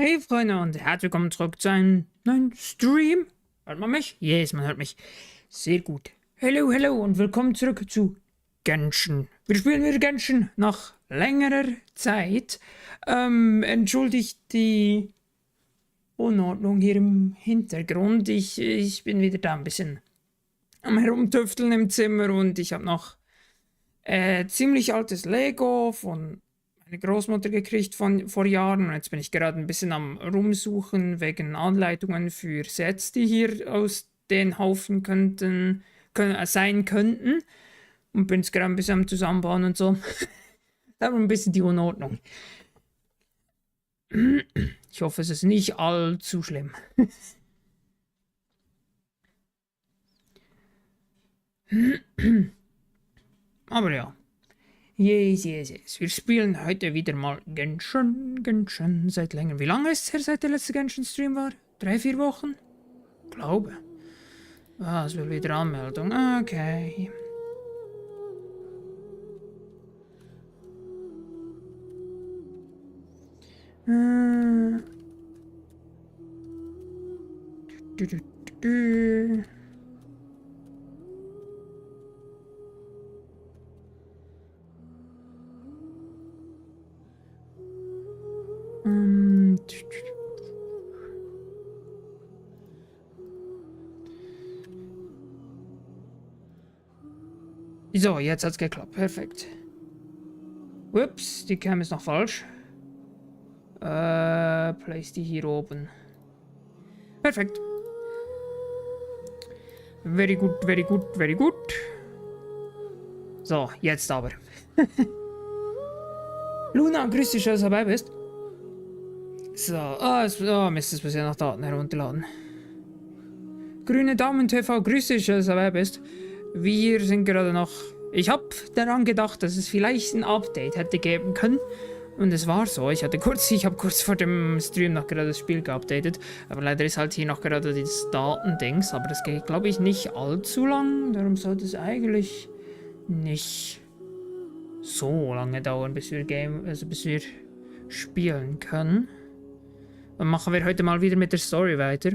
Hey Freunde und herzlich willkommen zurück zu einem neuen Stream. Hört man mich? Yes, man hört mich. Sehr gut. Hello, hello und willkommen zurück zu Genshin. Wir spielen wieder Genshin nach längerer Zeit. Entschuldigt die Unordnung hier im Hintergrund. Ich bin wieder da ein bisschen am Herumtüfteln im Zimmer und ich habe noch ziemlich altes Lego von meine Großmutter gekriegt von vor Jahren und jetzt bin ich gerade ein bisschen am Rumsuchen wegen Anleitungen für Sets, die hier aus den Haufen sein könnten und bin jetzt gerade ein bisschen am Zusammenbauen und so. Da war ein bisschen die Unordnung. Ich hoffe, es ist nicht allzu schlimm. Aber ja. Yes. Wir spielen heute wieder mal Genshin seit längerem. Wie lange ist es her, seit der letzte Genshin-Stream war? 3-4 Wochen? Glaube. Ah, es will wieder Anmeldung. Okay. So, jetzt hat's geklappt. Perfekt. Ups, die Cam ist noch falsch. Place die hier oben. Perfekt. Very good. So, jetzt aber. Luna, grüß dich, dass du dabei bist. So, Mist, es muss ja noch Daten herunterladen. Grüne Daumen TV, grüß dich, dass du dabei bist. Wir sind gerade noch... Ich habe daran gedacht, dass es vielleicht ein Update hätte geben können. Und es war so. Ich habe kurz vor dem Stream noch gerade das Spiel geupdatet. Aber leider ist halt hier noch gerade dieses Datendings. Aber das geht, glaube ich, nicht allzu lang. Darum sollte es eigentlich nicht so lange dauern, bis wir spielen können. Dann machen wir heute mal wieder mit der Story weiter.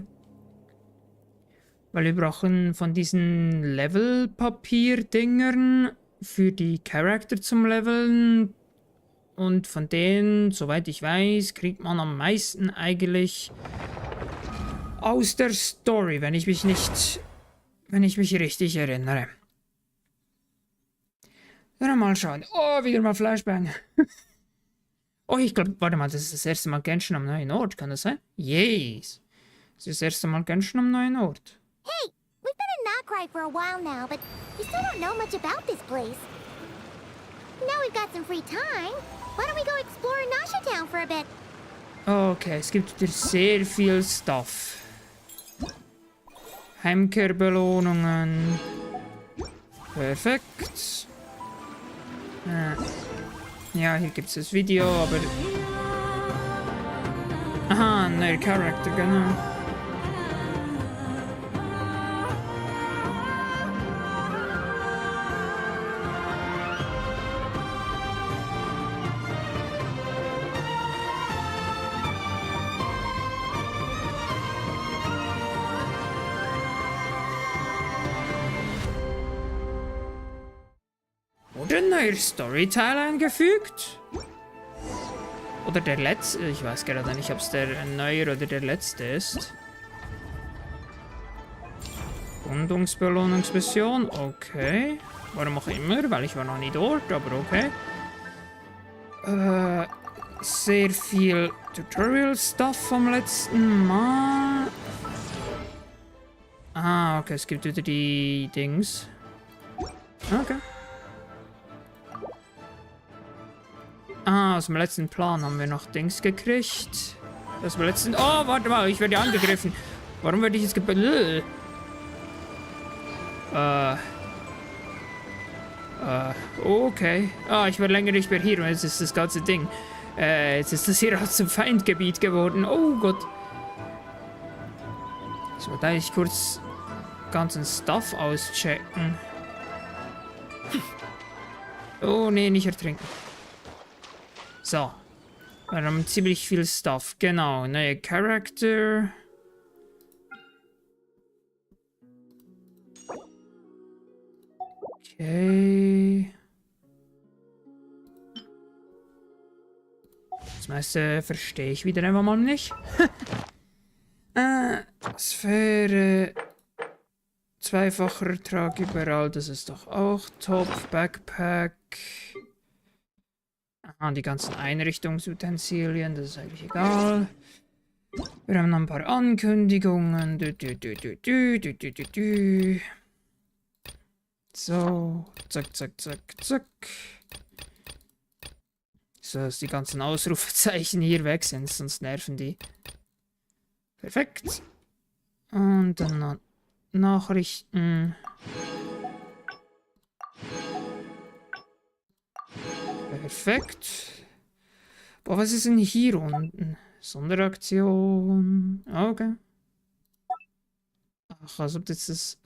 Weil wir brauchen von diesen Levelpapier-Dingern für die Charakter zum Leveln. Und von denen, soweit ich weiß, kriegt man am meisten eigentlich aus der Story, wenn ich mich richtig erinnere. Dann mal schauen. Oh, wieder mal Flashbang. Oh, ich glaube, warte mal, das ist das erste Mal Genshin am neuen Ort, kann das sein? Yes. Das ist das erste Mal Genshin am neuen Ort. Hey, we've been in Nockride for a while now, but we still don't know much about this place. Now we've got some free time. Why don't we go explore Nasha Town for a bit? Okay, es gibt wieder sehr viel Stuff. Heimkehrbelohnungen. Perfekt. Ja, hier gibt es das Video, aber... Aha, ein neuer Charakter, genau. Oder ein neuer Storyteil eingefügt? Oder der letzte? Ich weiß gerade nicht, ob es der neue oder der letzte ist. Rundungsbelohnungsmission, okay. Warum auch immer, weil ich war noch nie dort, aber okay. Sehr viel Tutorial-Stuff vom letzten Mal. Ah, okay, es gibt wieder die Dings. Okay. Ah, aus dem letzten Plan haben wir noch Dings gekriegt. Aus dem letzten... Oh, warte mal, ich werde angegriffen. Warum werde ich jetzt okay. Ah, ich war länger nicht mehr hier und jetzt ist das ganze Ding. Jetzt ist das hier aus dem Feindgebiet geworden. Oh Gott. So, da ich kurz ganzen Stuff auschecken. Oh, nee, nicht ertrinken. So. Wir haben ziemlich viel Stuff. Genau, neue Charakter. Okay. Das meiste verstehe ich wieder einfach mal nicht. Sphäre. Zweifacher Ertrag überall, das ist doch auch top. Backpack. Aha, die ganzen Einrichtungsutensilien, das ist eigentlich egal. Wir haben noch ein paar Ankündigungen. So, zack, zack, zack, zack. So, dass die ganzen Ausrufezeichen hier weg sind, sonst nerven die. Perfekt. Und dann noch Nachrichten. Perfekt. Boah, was ist denn hier unten? Sonderaktion. Okay. Ach, als ob das...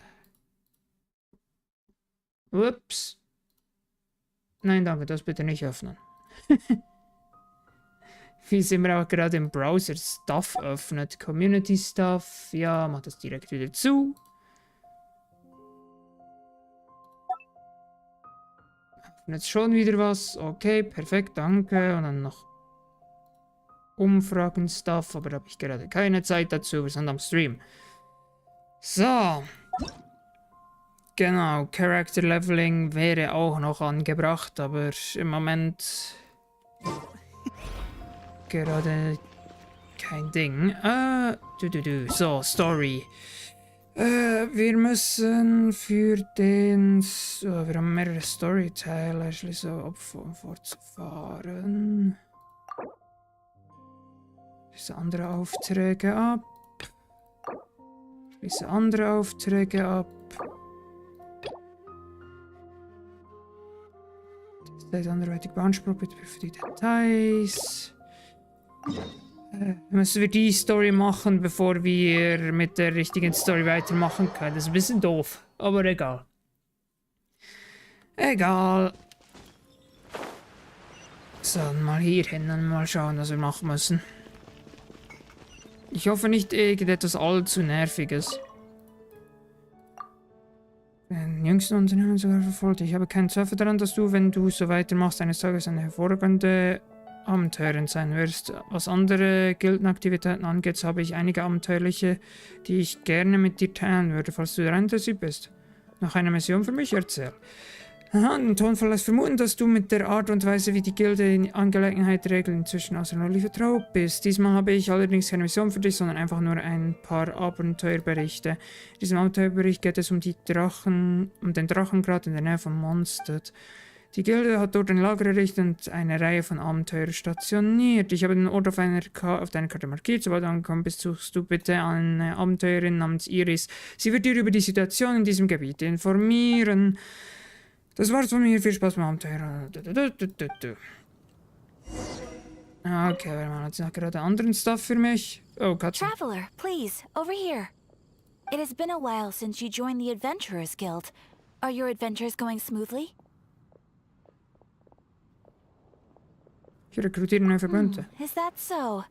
Ups. Nein, danke, das bitte nicht öffnen. Wie sind wir auch gerade im Browser Stuff öffnet. Community Stuff. Ja, mach das direkt wieder zu. Öffnet schon wieder was. Okay, perfekt, danke. Und dann noch Umfragen Stuff. Aber da habe ich gerade keine Zeit dazu. Wir sind am Stream. So. Genau, Character Leveling wäre auch noch angebracht. Aber im Moment... gerade kein Ding. So, Story. Wir müssen für den... wir haben mehrere Storyteile. Schließe Opfer, um fortzufahren. Schließe andere Aufträge ab. Schließe andere Aufträge ab. Das ist anderweitig beansprucht, bitte für die Details. Müssen wir die Story machen, bevor wir mit der richtigen Story weitermachen können. Das ist ein bisschen doof, aber egal. Egal. So, mal hier hin und mal schauen, was wir machen müssen. Ich hoffe nicht irgendetwas allzu Nerviges. Den jüngsten Unternehmen sogar verfolgt. Ich habe keinen Zweifel daran, dass du, wenn du so weitermachst, eines Tages eine hervorragende Abenteurerin sein wirst. Was andere Gildenaktivitäten angeht, habe ich einige abenteuerliche, die ich gerne mit dir teilen würde, falls du daran interessiert bist. Noch eine Mission für mich? Erzähl. Aha, ein Tonfall lässt vermuten, dass du mit der Art und Weise, wie die Gilde in Angelegenheit regelt, inzwischen außerordentlich vertraut bist. Diesmal habe ich allerdings keine Mission für dich, sondern einfach nur ein paar Abenteuerberichte. In diesem Abenteuerbericht geht es um den Drachengrad in der Nähe von Mondstadt. Die Gilde hat dort ein Lager errichtet und eine Reihe von Abenteuern stationiert. Ich habe den Ort auf deiner Karte markiert. Sobald du angekommen bist, suchst du bitte eine Abenteurerin namens Iris. Sie wird dir über die Situation in diesem Gebiet informieren. Das war's von mir. Viel Spaß beim Abenteuer. Okay, wir machen jetzt noch gerade anderen Stuff für mich. Oh, Katze. Traveler, please, over here. It has been a while since you joined the Adventurers Guild. Are your adventures going smoothly? Ich rekrutiere neue Verbündete. Is that so?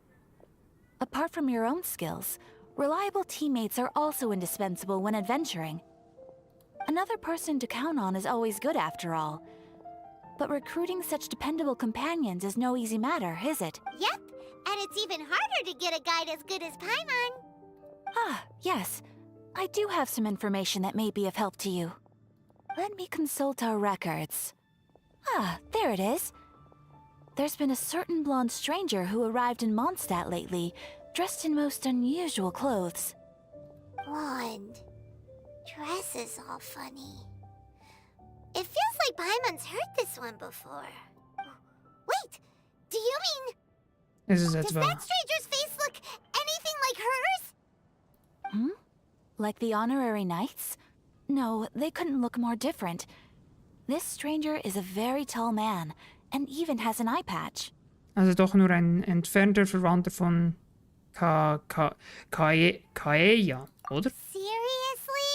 Apart from your own skills, reliable teammates are also indispensable when adventuring. Another person to count on is always good after all. But recruiting such dependable companions is no easy matter, is it? Yep, and it's even harder to get a guide as good as Paimon. Ah, yes. I do have some information that may be of help to you. Let me consult our records. Ah, there it is. There's been a certain blonde stranger who arrived in Mondstadt lately, dressed in most unusual clothes. Blonde. Dresses all funny. It feels like Paimon's heard this one before. Wait, do you mean... Does that stranger's face look anything like hers? Hmm? Like the honorary knights? No, they couldn't look more different. This stranger is a very tall man, and even has an eye patch. Also doch nur ein entfernter Verwandter von Kaeya, oder? Seriously?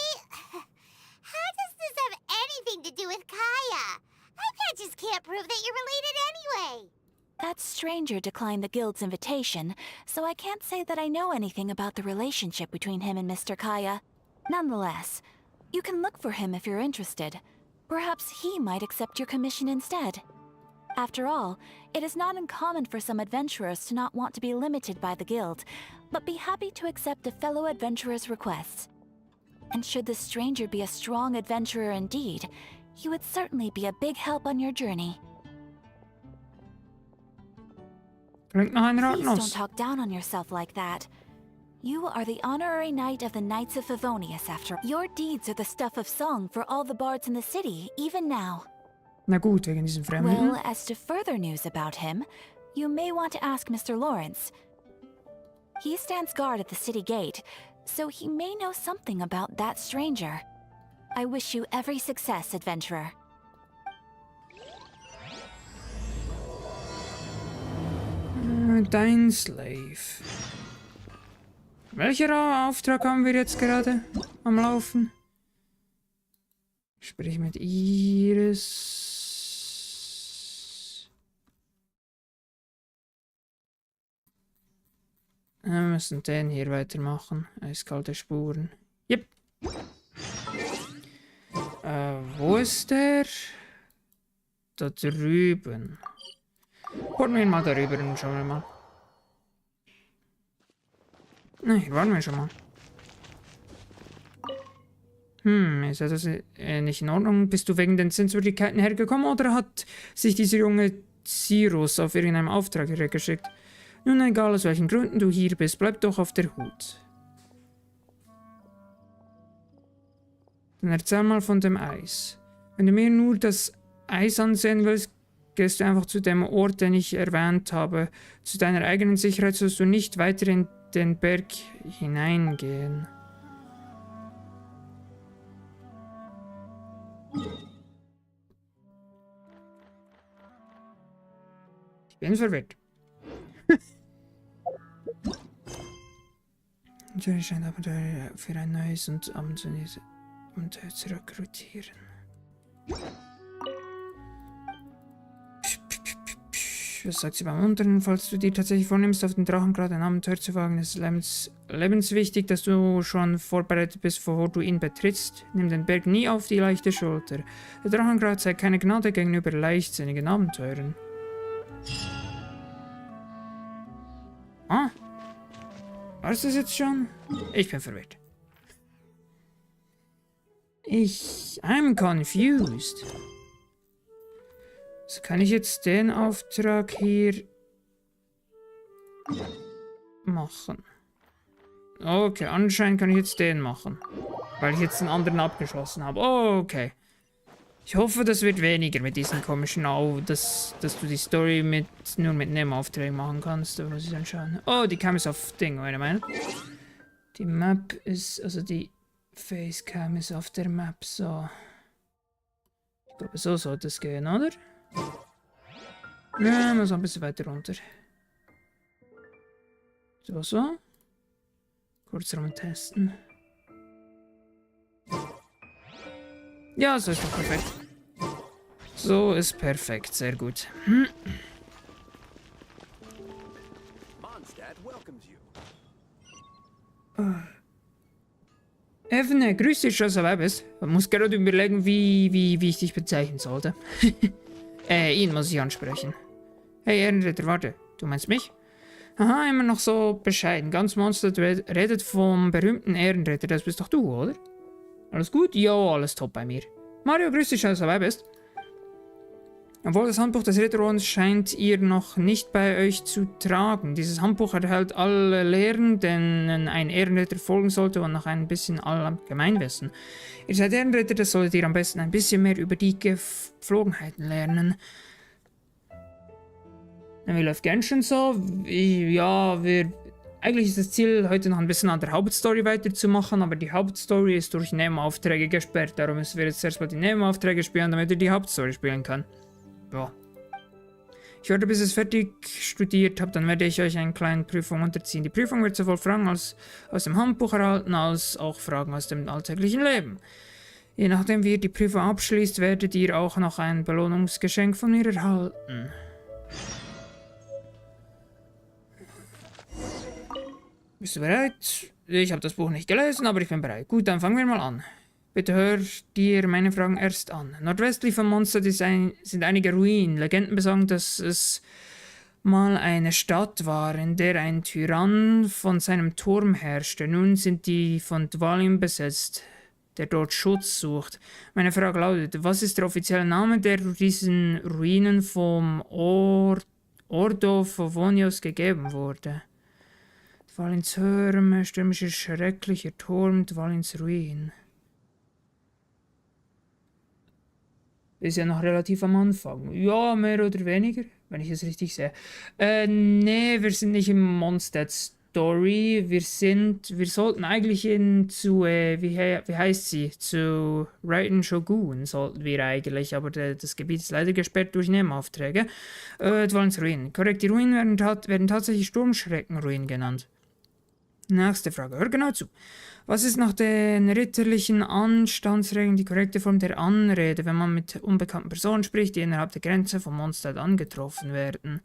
How does this have anything to do with Kaya? Eye patches can't prove that you're related anyway. That stranger declined the guild's invitation, so I can't say that I know anything about the relationship between him and Mr. Kaya. Nonetheless, you can look for him if you're interested. Perhaps he might accept your commission instead. After all, it is not uncommon for some adventurers to not want to be limited by the guild, but be happy to accept a fellow adventurer's requests. And should the stranger be a strong adventurer indeed, he would certainly be a big help on your journey. Klingt nach einer Please don't Ratnuss. talk down on yourself like that. You are the honorary knight of the Knights of Favonius after all. Your deeds are the stuff of song for all the bards in the city, even now. Na gut, wegen diesen Fremden. Well, as to further news about him, you may want to ask Mr. Lawrence. He stands guard at the city gate, so he may know something about that stranger. I wish you every success, adventurer. Dein Slave. Welcher Auftrag haben wir jetzt gerade am Laufen? Sprich mit Iris. Wir müssen den hier weitermachen. Eiskalte Spuren. Yep. Wo ist der? Da drüben. Holen wir ihn mal darüber und schauen wir mal. Na, hier waren wir schon mal. Ist das nicht in Ordnung? Bist du wegen den Sehenswürdigkeiten hergekommen oder hat sich dieser junge Cyrus auf irgendeinem Auftrag hergeschickt? Nun, egal aus welchen Gründen du hier bist, bleib doch auf der Hut. Dann erzähl mal von dem Eis. Wenn du mir nur das Eis ansehen willst, gehst du einfach zu dem Ort, den ich erwähnt habe. Zu deiner eigenen Sicherheit sollst du nicht weiter in den Berg hineingehen. Ich bin verwirrt. Natürlich scheint aber für ein neues und abenteuerliches Abenteuer zu rekrutieren. Was sagt sie beim Unteren? Falls du dir tatsächlich vornimmst, auf den Drachengrad ein Abenteuer zu wagen, ist es lebenswichtig, dass du schon vorbereitet bist, bevor du ihn betrittst. Nimm den Berg nie auf die leichte Schulter. Der Drachengrad zeigt keine Gnade gegenüber leichtsinnigen Abenteuern. Ah? War's das jetzt schon? Ich bin verwirrt. I'm confused. So kann ich jetzt den Auftrag hier machen. Okay, anscheinend kann ich jetzt den machen. Weil ich jetzt den anderen abgeschlossen habe. Okay. Ich hoffe, das wird weniger mit diesen komischen dass du die Story nur mit Nebenaufträgen machen kannst. Da muss ich dann schauen. Oh, die Cam ist auf Ding, warte mal. Die Map ist, also die Facecam ist auf der Map, so. Ich glaube, so sollte es gehen, oder? Ja, muss ein bisschen weiter runter. So. Kurz rum testen. Ja, so ist doch perfekt. So ist perfekt, sehr gut. Evne, grüß dich, dass du dabei bist. Ich muss gerade überlegen, wie ich dich bezeichnen sollte. Ihn muss ich ansprechen. Hey, Ehrenritter, warte. Du meinst mich? Aha, immer noch so bescheiden. Ganz Monster redet vom berühmten Ehrenritter. Das bist doch du, oder? Alles gut? Ja, alles top bei mir. Mario, grüß dich, dass du dabei bist. Obwohl das Handbuch des Ritterordens scheint ihr noch nicht bei euch zu tragen. Dieses Handbuch enthält alle Lehren, denen ein Ehrenritter folgen sollte und noch ein bisschen Allgemeinwissen. Ihr seid Ehrenritter, das solltet ihr am besten ein bisschen mehr über die Gepflogenheiten lernen. Wie läuft Genshin so? Eigentlich ist das Ziel, heute noch ein bisschen an der Hauptstory weiterzumachen, aber die Hauptstory ist durch Nebenaufträge gesperrt. Darum müssen wir jetzt erstmal die Nebenaufträge spielen, damit ihr die Hauptstory spielen kann. Ja. Ich werde, bis es fertig studiert habt, dann werde ich euch eine kleine Prüfung unterziehen. Die Prüfung wird sowohl Fragen aus dem Handbuch erhalten, als auch Fragen aus dem alltäglichen Leben. Je nachdem, wie ihr die Prüfung abschließt, werdet ihr auch noch ein Belohnungsgeschenk von mir erhalten. Bist du bereit? Ich habe das Buch nicht gelesen, aber ich bin bereit. Gut, dann fangen wir mal an. Bitte hör dir meine Fragen erst an. Nordwestlich von Mondstadt sind einige Ruinen. Legenden besagen, dass es mal eine Stadt war, in der ein Tyrann von seinem Turm herrschte. Nun sind die von Dvalin besetzt, der dort Schutz sucht. Meine Frage lautet, was ist der offizielle Name, der diesen Ruinen vom Ordo Favonius gegeben wurde? Dvalins Türme, stürmischer, schrecklicher Turm, Dvalins Ruin. Ist ja noch relativ am Anfang. Ja, mehr oder weniger, wenn ich es richtig sehe. Nee, wir sind nicht im Mondstadt Story. Wir sollten eigentlich wie heißt sie? Zu Raiden Shogun sollten wir eigentlich, aber das Gebiet ist leider gesperrt durch Nebenaufträge. Dvalins Ruinen. Korrekt, die Ruinen werden tatsächlich Sturmschreckenruinen genannt. Nächste Frage, hör genau zu. Was ist nach den ritterlichen Anstandsregeln die korrekte Form der Anrede, wenn man mit unbekannten Personen spricht, die innerhalb der Grenze von Mondstadt angetroffen werden?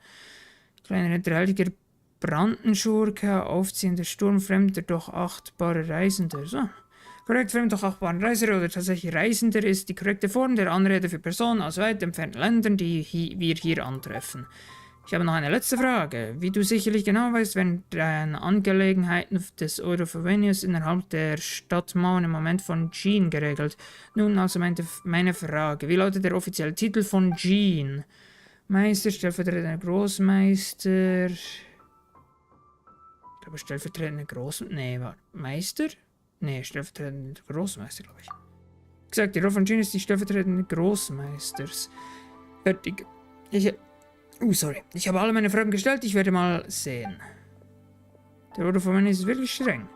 Kleiner hinterhältiger Brandenschurke, aufziehender Sturm, fremder, doch achtbarer Reisender. So. Korrekt, fremd, doch achtbarer Reiser oder tatsächlich Reisender ist die korrekte Form der Anrede für Personen aus weit entfernten Ländern, die wir hier antreffen. Ich habe noch eine letzte Frage. Wie du sicherlich genau weißt, werden die Angelegenheiten des Eurofovenius innerhalb der Stadtmauern im Moment von Jean geregelt. Nun also meine Frage. Wie lautet der offizielle Titel von Jean? Meister, stellvertretender Großmeister... Ich glaube, stellvertretender Großmeister... Nee, warte. Meister? Nee, stellvertretender Großmeister, glaube ich. Gesagt, die Rolle von Jean ist die stellvertretende Großmeisters. Fertig. Sorry. Ich habe alle meine Fragen gestellt, ich werde mal sehen. Der Order von mir ist wirklich streng.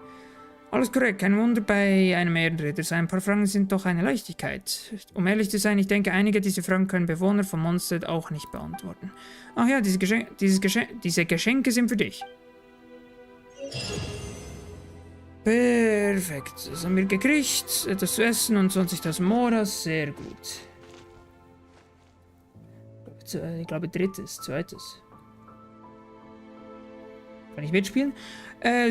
Alles korrekt, kein Wunder bei einem Ehrenritter. Ein paar Fragen sind doch eine Leichtigkeit. Um ehrlich zu sein, ich denke, einige dieser Fragen können Bewohner von Mondstadt auch nicht beantworten. Ach ja, diese Geschenke sind für dich. Perfekt. Das haben wir gekriegt. Etwas zu essen und 20.000 Moras. Sehr gut. Ich glaube, zweites. Kann ich mitspielen?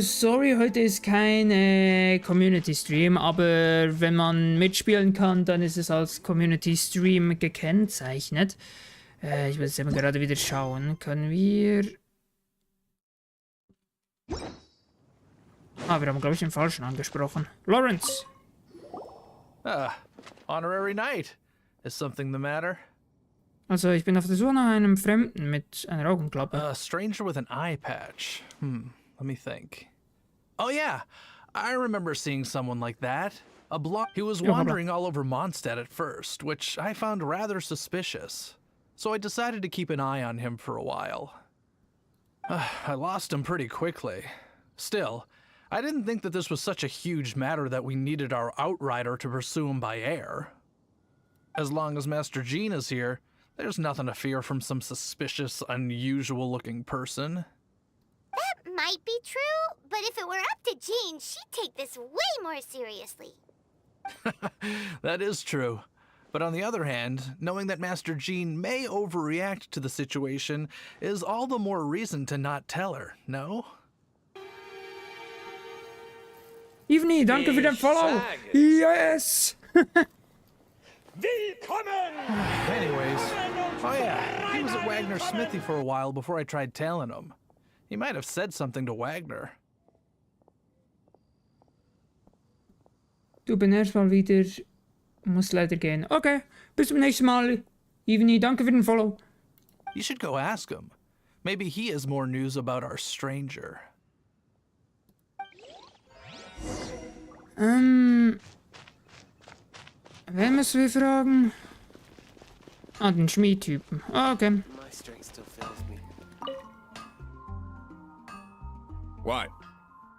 Sorry, heute ist kein Community-Stream, aber wenn man mitspielen kann, dann ist es als Community-Stream gekennzeichnet. Ich muss jetzt gerade wieder schauen. Können wir... wir haben, glaube ich, den Falschen angesprochen. Lawrence! Honorary Knight. Is something the matter? Also, ich bin auf der Suche nach einem Fremden mit einer Augenklappe. A stranger with an eye patch. Let me think. Oh yeah, I remember seeing someone like that. He was wandering all over Mondstadt at first, which I found rather suspicious. So I decided to keep an eye on him for a while. I lost him pretty quickly. Still, I didn't think that this was such a huge matter that we needed our outrider to pursue him by air. As long as Master Jean is here, there's nothing to fear from some suspicious, unusual-looking person. That might be true, but if it were up to Jean, she'd take this way more seriously. That is true. But on the other hand, knowing that Master Jean may overreact to the situation is all the more reason to not tell her, no? Ivni, danke für den Follow! Yes! Willkommen! Anyways, oh yeah, he was at Wagner's smithy for a while before I tried tailing him. He might have said something to Wagner. Du bin erstmal wieder... Muss leider gehen. Okay, bis zum nächsten Mal. Ivni, danke für den Follow. You should go ask him. Maybe he has more news about our stranger. Wen müssen wir fragen? Den Schmiedtypen. Okay. My strength still fails me. What?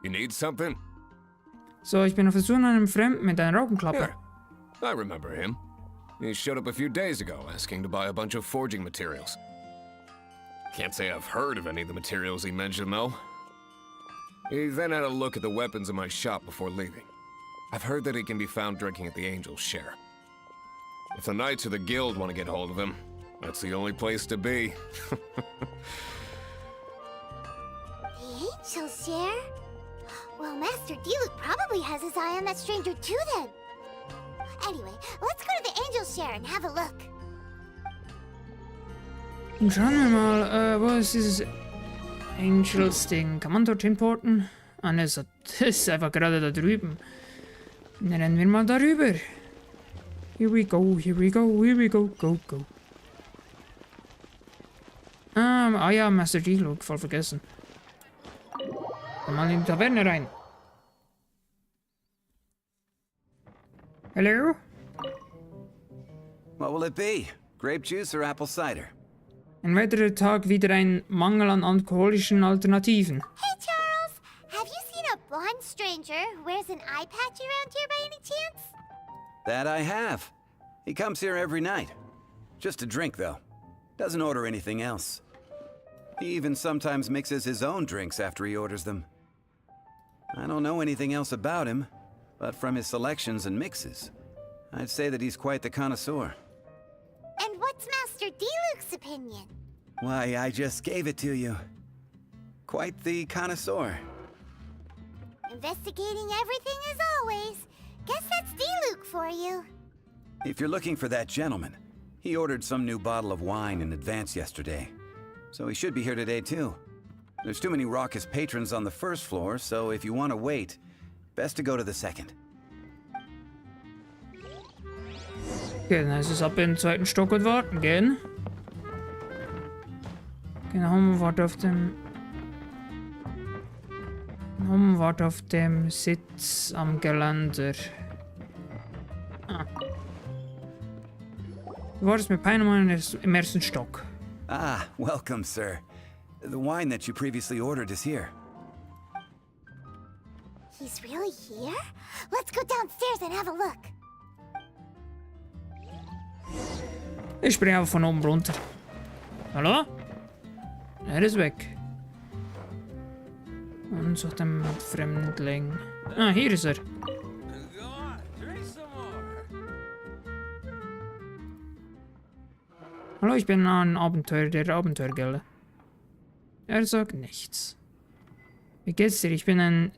You need something? So, ich bin auf der Suche nach einem Fremden mit einer Augenklappe. Yeah, I remember him. He showed up a few days ago asking to buy a bunch of forging materials. Can't say I've heard of any of the materials he mentioned, though. He then had a look at the weapons in my shop before leaving. I've heard that he can be found drinking at the Angel's Share. If the Knights or the Guild want to get hold of him, that's the only place to be. The Angel's Share? Well, Master Diluc probably has his eye on that stranger too then. Anyway, let's go to the Angel Share and have a look. Schauen wir mal, wo ist dieses Angels-Ding? Kann man dorthin porten? Ah ne, das ist einfach gerade da drüben. Dann rennen wir mal darüber. Here we go, here we go, here we go, go, go. Ah ja, Master Diluc, voll vergessen. Komm mal in die Taverne rein. Hello? What will it be? Grape juice or apple cider? Ein weiterer Tag, wieder ein Mangel an alkoholischen Alternativen. Hey, Charles! Have you seen a blonde stranger who wears an eye patch around here by any chance? That I have. He comes here every night. Just to drink, though. Doesn't order anything else. He even sometimes mixes his own drinks after he orders them. I don't know anything else about him, but from his selections and mixes, I'd say that he's quite the connoisseur. And what's Master Diluc's opinion? Why, I just gave it to you. Quite the connoisseur. Investigating everything as always. Guess that's Diluc for you. If you're looking for that gentleman, he ordered some new bottle of wine in advance yesterday. So he should be here today too. There's too many raucous patrons on the first floor, so if you want to wait, best to go to the second. Okay, dann heißt es ab in den zweiten Stock und warten gehen. Genau, warte auf dem... Warte auf dem Sitz am Geländer. Ah. Du wartest mit Peinemann im ersten Stock. Ah, welcome, sir. The wine that you previously ordered is here. He's really here? Let's go downstairs and have a look. Ich springe einfach von oben runter. Hallo? Er ist weg. Und sucht den Fremdling. Ah, hier ist er. Hallo, ich bin ein Abenteurer der Abenteuergilde. Er sagt nichts. Wie geht's dir? Ich bin ein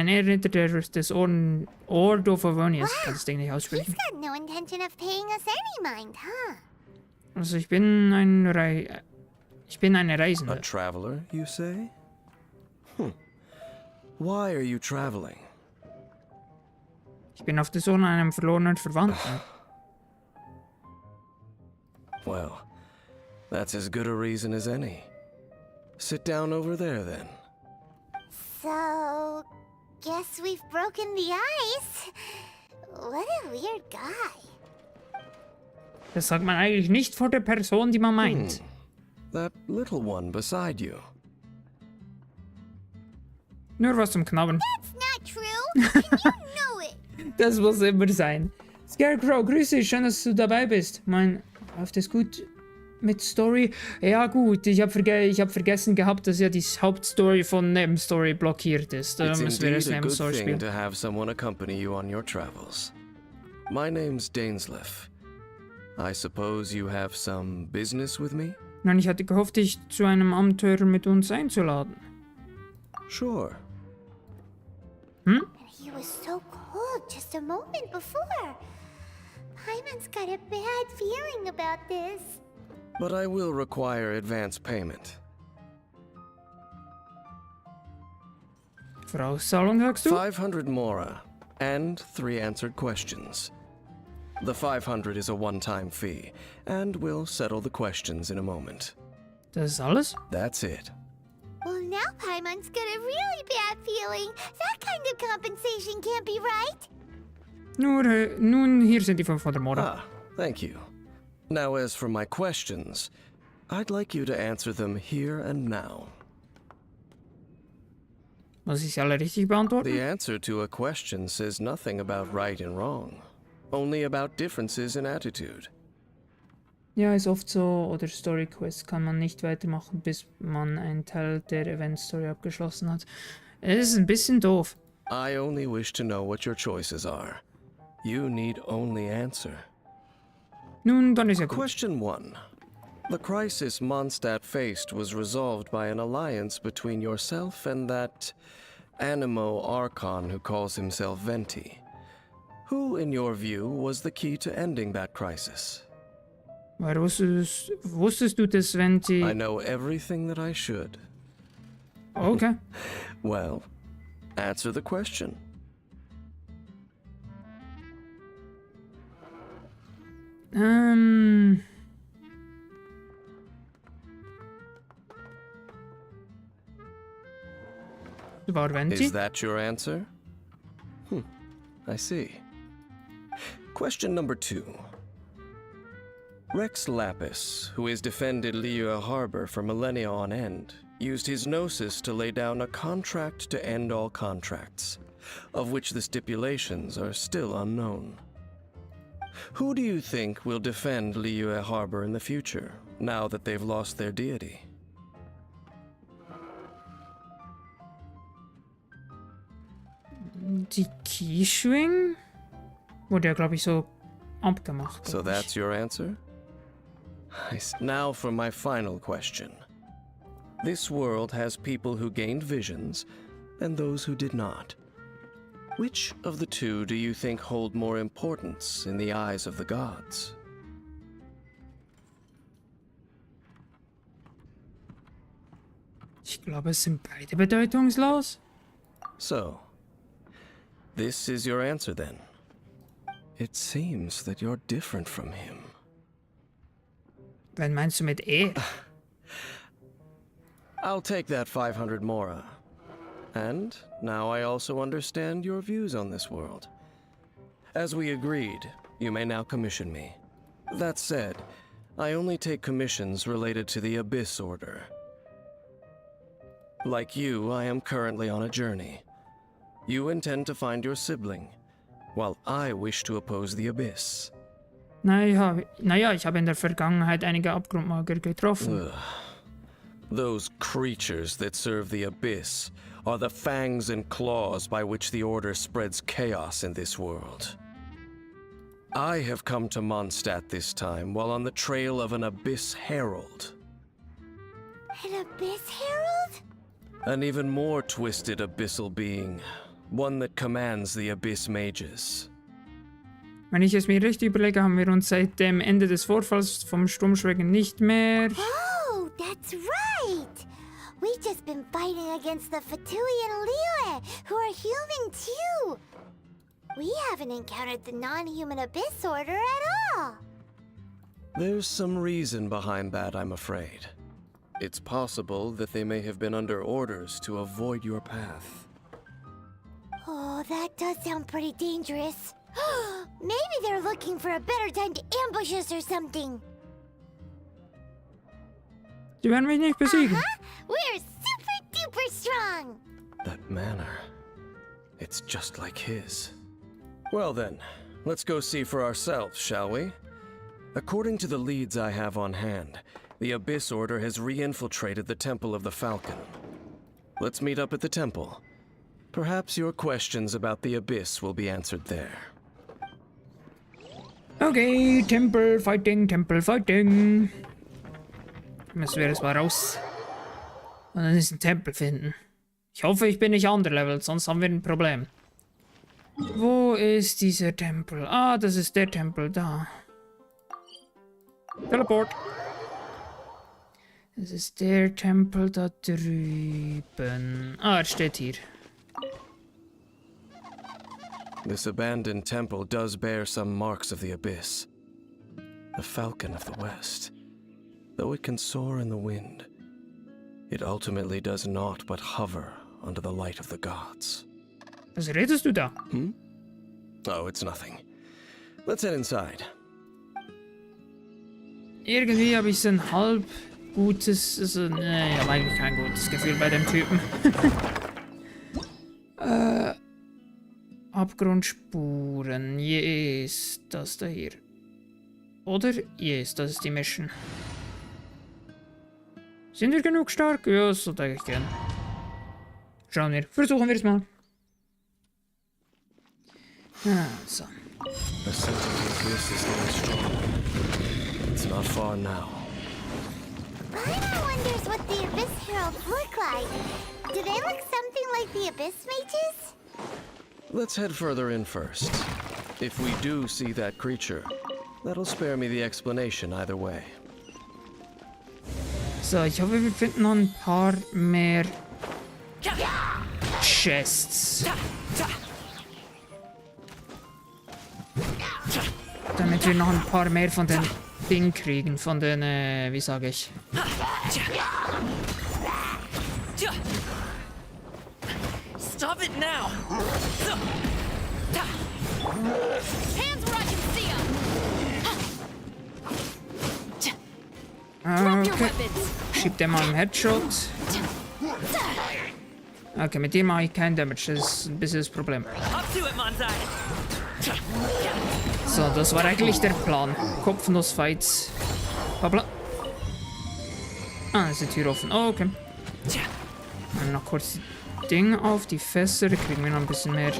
Ehrenritter des Ordo of Avonius. Ich kann das Ding nicht He's aussprechen. got no intention of paying us any mind, huh? Also ich bin eine A Reisende. traveler, you say? Why are you traveling? Ich bin auf der Suche nach einem verlorenen Verwandten. Well, that's as good a reason as any. Sit down over there, then. So, guess we've broken the ice. What a weird guy. Das sagt man eigentlich nicht vor der Person, die man meint. That little one beside you. Nur was zum Knabbern. That's not true. And you know it. Das muss immer sein. Scarecrow, grüß dich, schön, dass du dabei bist. Läuft es gut mit Story? Ja gut, ich hab vergessen gehabt, dass ja die Hauptstory von Nebenstory blockiert ist. It's Müssen wir das indeed a good Nebenstory thing spielen. to have someone accompany you on your travels. My name's Dainsleif. I suppose you have some business with me? Nein, ich hatte gehofft, dich zu einem Abenteuer mit uns einzuladen. Sure. And he was so cold just a moment before. Paimon's got a bad feeling about this. But I will require advance payment. Vorauszahlung, sagst du? 500 mora, and 3 answered questions. The 500 is a one-time fee, and we'll settle the questions in a moment. Das ist alles? That's it. Well, now Paimon's got a really bad feeling. That kind of compensation can't be right. Nun, hier sind die 500 Mora. Ah, thank you. Now as for my questions, I'd like you to answer them here and now. Muss ich sie alle richtig beantworten? The answer to a question says nothing about right and wrong, only about differences in attitude. Ja, ist oft so, oder Story Quest kann man nicht weitermachen, bis man einen Teil der Event Story abgeschlossen hat. Es ist ein bisschen doof. I only wish to know what your choices are. You need only answer. Nun, dann ist ja gut. Question 1. The crisis Mondstadt faced was resolved by an alliance between yourself and that Animo Archon who calls himself Venti. Who, in your view, was the key to ending that crisis? Woher wusstest du das, Venti? I know everything that I should. Okay. Well, answer the question. War Venti? Is that your answer? I see. Question number 2. Rex Lapis, who has defended Liyue Harbor for millennia on end, used his gnosis to lay down a contract to end all contracts, of which the stipulations are still unknown. Who do you think will defend Liyue Harbor in the future, now that they've lost their deity? Die Keyschwing? Wurde ja, glaube ich, so abgemacht. So that's your answer? Now for my final question. This world has people who gained visions, and those who did not. Which of the two do you think hold more importance in the eyes of the gods? Ich glaube, es sind beide bedeutungslos. So, this is your answer then. It seems that you're different from him. Wen meinst du mit E? I'll take that 500 mora. And now I also understand your views on this world. As we agreed, you may now commission me. That said, I only take commissions related to the Abyss Order. Like you, I am currently on a journey. You intend to find your sibling, while I wish to oppose the Abyss. Naja, ich habe in der Vergangenheit einige Abgrundmager getroffen. Those creatures that serve the Abyss are the fangs and claws by which the Order spreads chaos in this world. I have come to Mondstadt this time while on the trail of an Abyss Herald. An Abyss Herald? An even more twisted abyssal being. One that commands the Abyss Mages. Wenn ich es mir richtig überlege, haben wir uns seit dem Ende des Vorfalls vom Sturmschwägen nicht mehr... Oh, that's right! We've just been fighting against the Fatui and Liyue, who are human too! We haven't encountered the non-human Abyss Order at all! There's some reason behind that, I'm afraid. It's possible that they may have been under orders to avoid your path. Oh, that does sound pretty dangerous. Maybe they're looking for a better time to ambush us or something. Sie werden mich nicht besiegen. We're super duper strong! That manner, it's just like his. Well then, let's go see for ourselves, shall we? According to the leads I have on hand, the Abyss Order has re-infiltrated the Temple of the Falcon. Let's meet up at the temple. Perhaps your questions about the Abyss will be answered there. Okay, Temple Fighting. Müssen wir erstmal raus. Und dann ist ein Tempel finden. Ich hoffe, ich bin nicht underlevelt, sonst haben wir ein Problem. Wo ist dieser Tempel? Ah, das ist der Tempel da. Teleport. Das ist der Tempel da drüben. Ah, er steht hier. This abandoned temple does bear some marks of the Abyss. The Falcon of the West. Though it can soar in the wind, it ultimately does naught but hover under the light of the gods. Was redest du da? Oh, it's nothing. Let's head inside. Irgendwie habe ich so ein halb gutes, also, nee, ich habe eigentlich kein gutes Gefühl bei dem Typen. Abgrundspuren, yes, das da hier. Oder? Yes, das ist die Mission. Sind wir genug stark? Ja, so denke ich gern. Schauen wir, versuchen wir es mal. So. The scent of the Abyss is not strong. It's not far now. Paimon wonders what the Abyss Heralds look like. Do they look something like the Abyss Mages? Let's head further in first. If we do see that creature, that'll spare me the explanation either way. So, ich hoffe, wir finden noch ein paar mehr Chests. Damit wir noch ein paar mehr von den Dingen kriegen, von den, wie sage ich? Stop it now! Hands where I can see 'em! Drop your Okay, weapons! schieb dir mal einen Headshot. Okay, mit dem mache ich keinen Damage, das ist ein bisschen das Problem. Up to it, Manzai! So, das war eigentlich der Plan. Kopfnussfights. Hoppla. Ah, ist die Tür offen. Oh, okay. Dann noch kurz die Dinge auf, die Fässer. Da kriegen wir noch ein bisschen mehr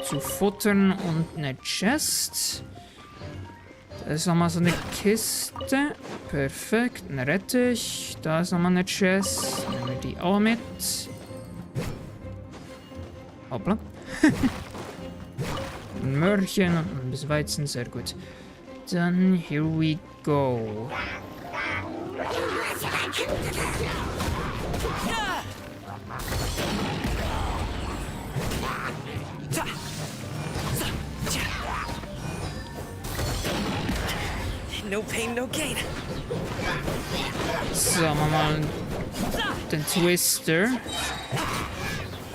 zu futtern und eine Chest. Da ist nochmal so eine Kiste. Perfekt, ein Rettich. Da ist nochmal eine Chest. Nehmen wir die auch mit. Hoppla. Ein Möhrchen und ein bisschen Weizen, sehr gut. Dann, here we go. No pain, no gain. So, machen wir mal den Twister.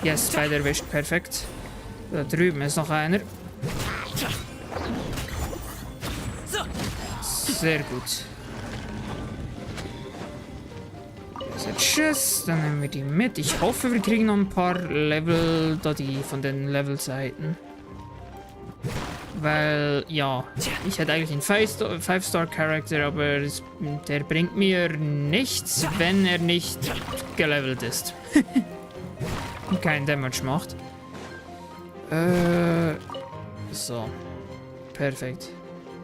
Yes, beide erwischt, perfekt. Da drüben ist noch einer. Sehr gut. Da ist ein Chest, dann nehmen wir die mit. Ich hoffe, wir kriegen noch ein paar Level, da die von den Levelseiten. Weil, ja, ich hätte eigentlich einen 5-Star-Charakter, aber der bringt mir nichts, wenn er nicht gelevelt ist. Und keinen Damage macht. So. Perfekt.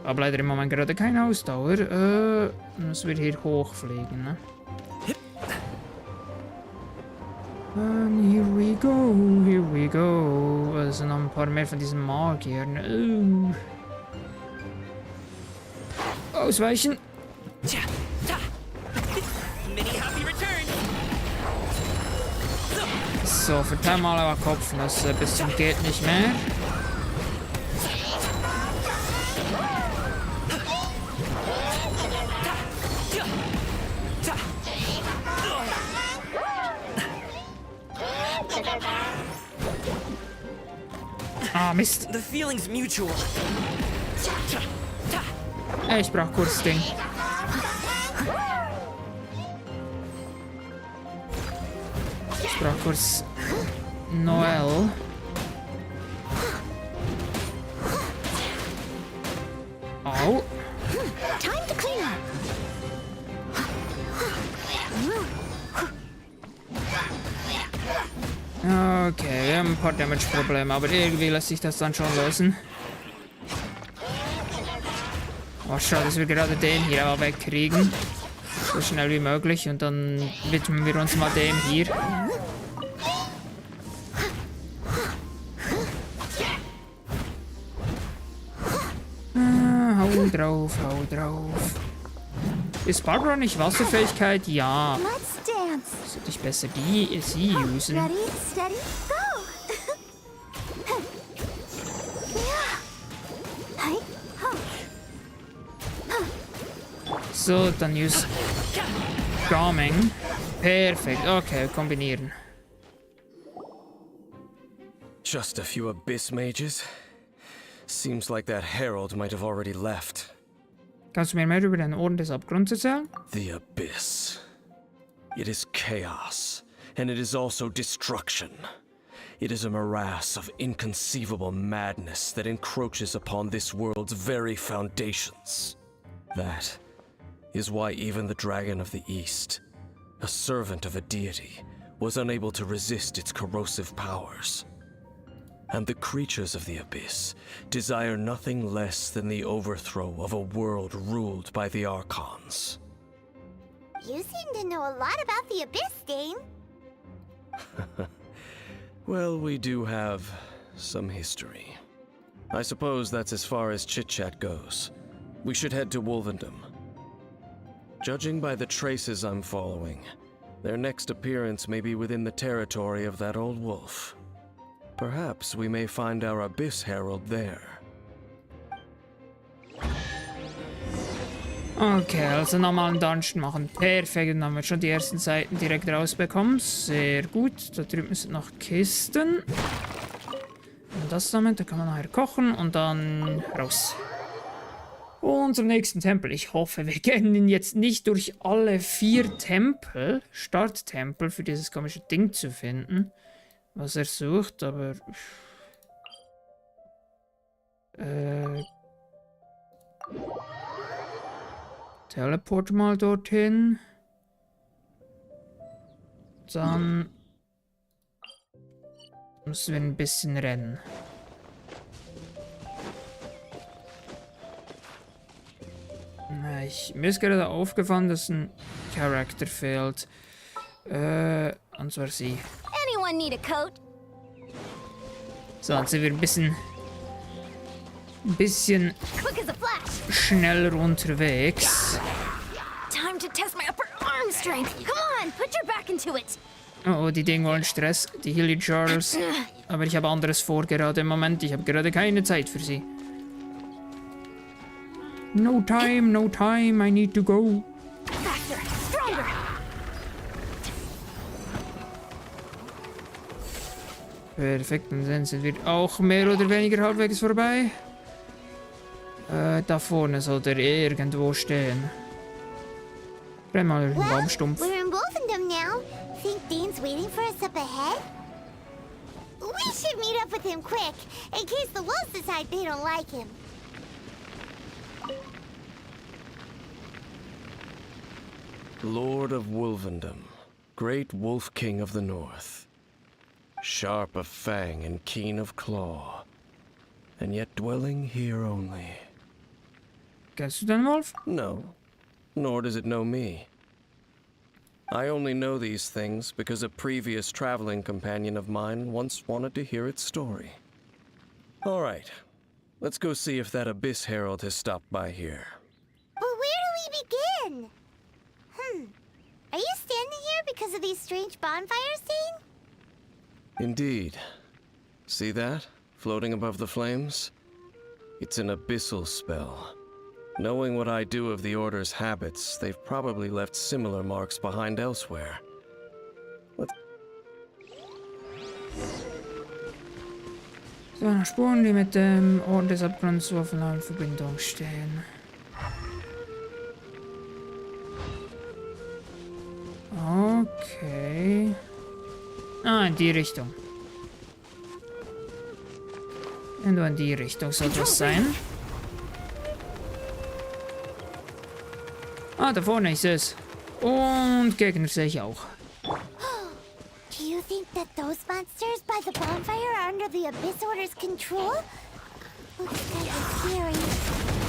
Aber leider im Moment gerade keine Ausdauer. Müssen wir hier hochfliegen, ne? And here we go, here we go. Es sind noch ein paar mehr von diesen Magiern. Ausweichen. So, verteil mal aber Kopfnüsse bis zum geht nicht mehr. Ah, Mist. The feeling's mutual. Ich brauch kurz das Ding. Ich brauch kurz Noel. Au. Time to clean up. Okay, wir haben ein paar Damage-Probleme, aber irgendwie lässt sich das dann schon lösen. Oh, schade, dass wir gerade den hier aber wegkriegen. So schnell wie möglich und dann widmen wir uns mal dem hier. Hau drauf, hau drauf. Ist Barbara nicht Wasserfähigkeit? Ja. Let's dance. Sollte ich besser sie usen. Ready, steady, go! So, dann use Bombing. Perfekt. Okay, kombinieren. Just a few Abyss mages? Seems like that herald might have already left. Kannst du mir mehr über den Orden des Abgrunds erzählen? The Abyss. It is chaos, and it is also destruction. It is a morass of inconceivable madness that encroaches upon this world's very foundations. That is why even the Dragon of the East, a servant of a deity, was unable to resist its corrosive powers. And the creatures of the Abyss desire nothing less than the overthrow of a world ruled by the Archons. You seem to know a lot about the Abyss, Dane. Well, we do have some history. I suppose that's as far as chit-chat goes. We should head to Wolvendom. Judging by the traces I'm following, their next appearance may be within the territory of that old wolf. Perhaps we may find our Abyss Herald there. Okay, also nochmal einen Dungeon machen. Perfekt, dann haben wir schon die ersten Seiten direkt rausbekommen. Sehr gut. Da drüben sind noch Kisten. Und das damit, da kann man nachher kochen und dann raus. Und zum nächsten Tempel. Ich hoffe, wir kennen jetzt nicht durch alle 4 Tempel, Starttempel, für dieses komische Ding zu finden, was er sucht, aber... Teleport mal dorthin. Dann müssen wir ein bisschen rennen. Mir ist gerade aufgefallen, dass ein Charakter fehlt. Und zwar sie. Anyone need a coat? So, jetzt sind wir ein bisschen Quick as a flash. schneller unterwegs. Time to test my upper arm strength. Come on, put your back into it. Oh, die Dinge wollen Stress, die Hilly Charles. Aber ich habe anderes vor gerade im Moment. Ich habe gerade keine Zeit für sie. No time, I need to go. Faster, stronger. Perfekt, dann sind wir auch mehr oder weniger halbwegs vorbei. Da vorne soll der irgendwo stehen. Renn mal den Baumstumpf. We're in Wolfendom now. Think Dean's waiting for us up ahead? We should meet up with him quick, in case the wolves decide they don't like him. Lord of Wolvendom, great wolf king of the north. Sharp of fang and keen of claw, and yet dwelling here only. Kennst du den Wolf? No, nor does it know me. I only know these things because a previous traveling companion of mine once wanted to hear its story. All right, let's go see if that Abyss Herald has stopped by here. But where do we begin? Are you standing here because of these strange bonfires, Dean? Indeed. See that? Floating above the flames? It's an abyssal spell. Knowing what I do of the Order's habits, they've probably left similar marks behind elsewhere. So, noch Spuren, die mit dem Orden des Abgrunds so aufeinander in Verbindung stehen. Okay. Ah, in die Richtung. Nur in die Richtung soll das sein. Ah, da vorne ist es. Und Gegner sehe ich auch. Do you think that those monsters by the bonfire are under the Abyss Order's control? Looks kind of scary.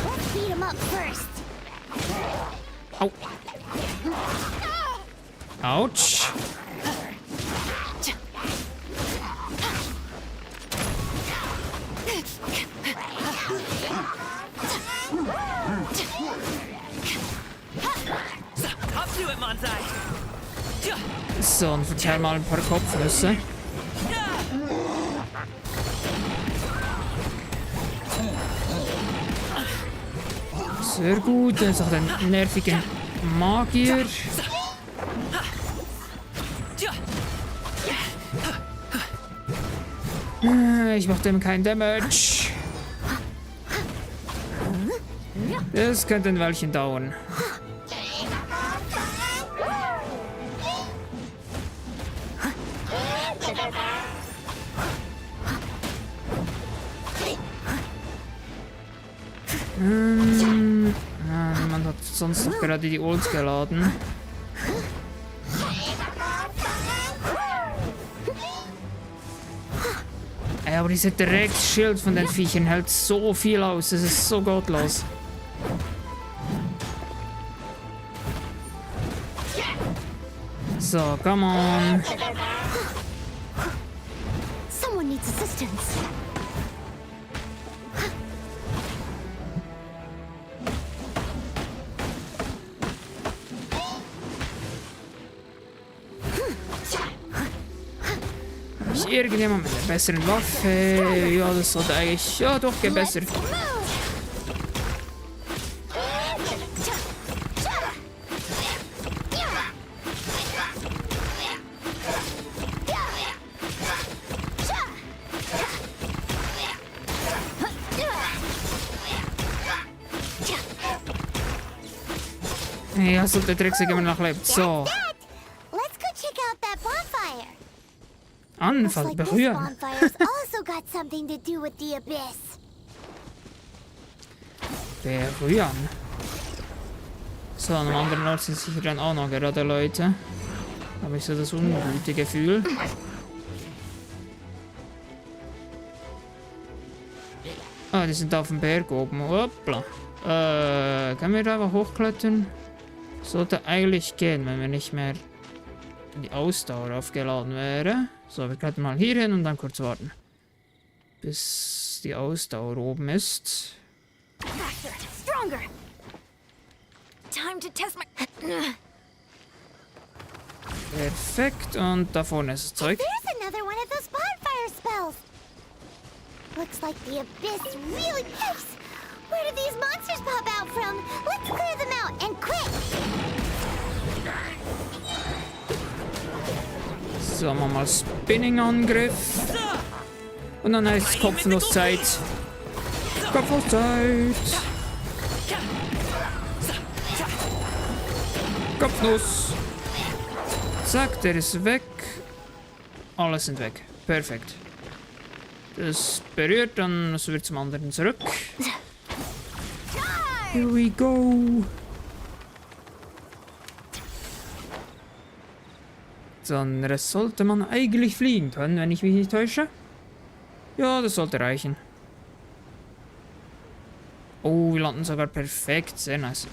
Let's beat them up first. Au. Autsch. Up to it, Monsai. So, und verteil mal ein paar Kopfnüsse. Sehr gut, dann ist auch den nervigen Magier. Ich mach dem kein Damage. Das könnte ein Weilchen dauern. Man hat sonst noch gerade die Ult geladen. Ey, aber dieser Drecksschild von den Viechern hält so viel aus. Es ist so gottlos. So, come on. needs assistance. Ist irgendjemand mit einer besseren Waffe? Ja, das sollte eigentlich... Ja, doch, geht besser. Ja, sollte der Drecksack immer noch lebt. So. Let's go check out that bonfire. Looks Anfall like this berühren. bonfire's also got something to do with the abyss. Berühren. So, an einem anderen Ort sind sicher dann auch noch gerade Leute. Habe ich so das ungute Gefühl. Ah, die sind auf dem Berg oben. Hoppla. Können wir da aber hochklettern? Sollte eigentlich gehen, wenn wir nicht mehr die Ausdauer aufgeladen wäre. So, wir klettern mal hier hin und dann kurz warten. Bis die Ausdauer oben ist. Faster, stronger. Time to test my. Perfekt, und da vorne ist das Zeug. There's another one of those bonfire spells. Looks like the abyss really hurts. Where did these monsters pop out from? Let's clear them out, and quick! So, machen wir mal Spinning-Angriff. Und dann heißt es Kopfnusszeit. Kopfnusszeit. Kopfnuss. Zack, der ist weg. Alles sind weg. Perfekt. Das berührt, dann müssen wir zum anderen zurück. Here we go. Dann sollte man eigentlich fliegen können, wenn ich mich nicht täusche. Ja, das sollte reichen. Oh, wir landen sogar perfekt. Sehr nice.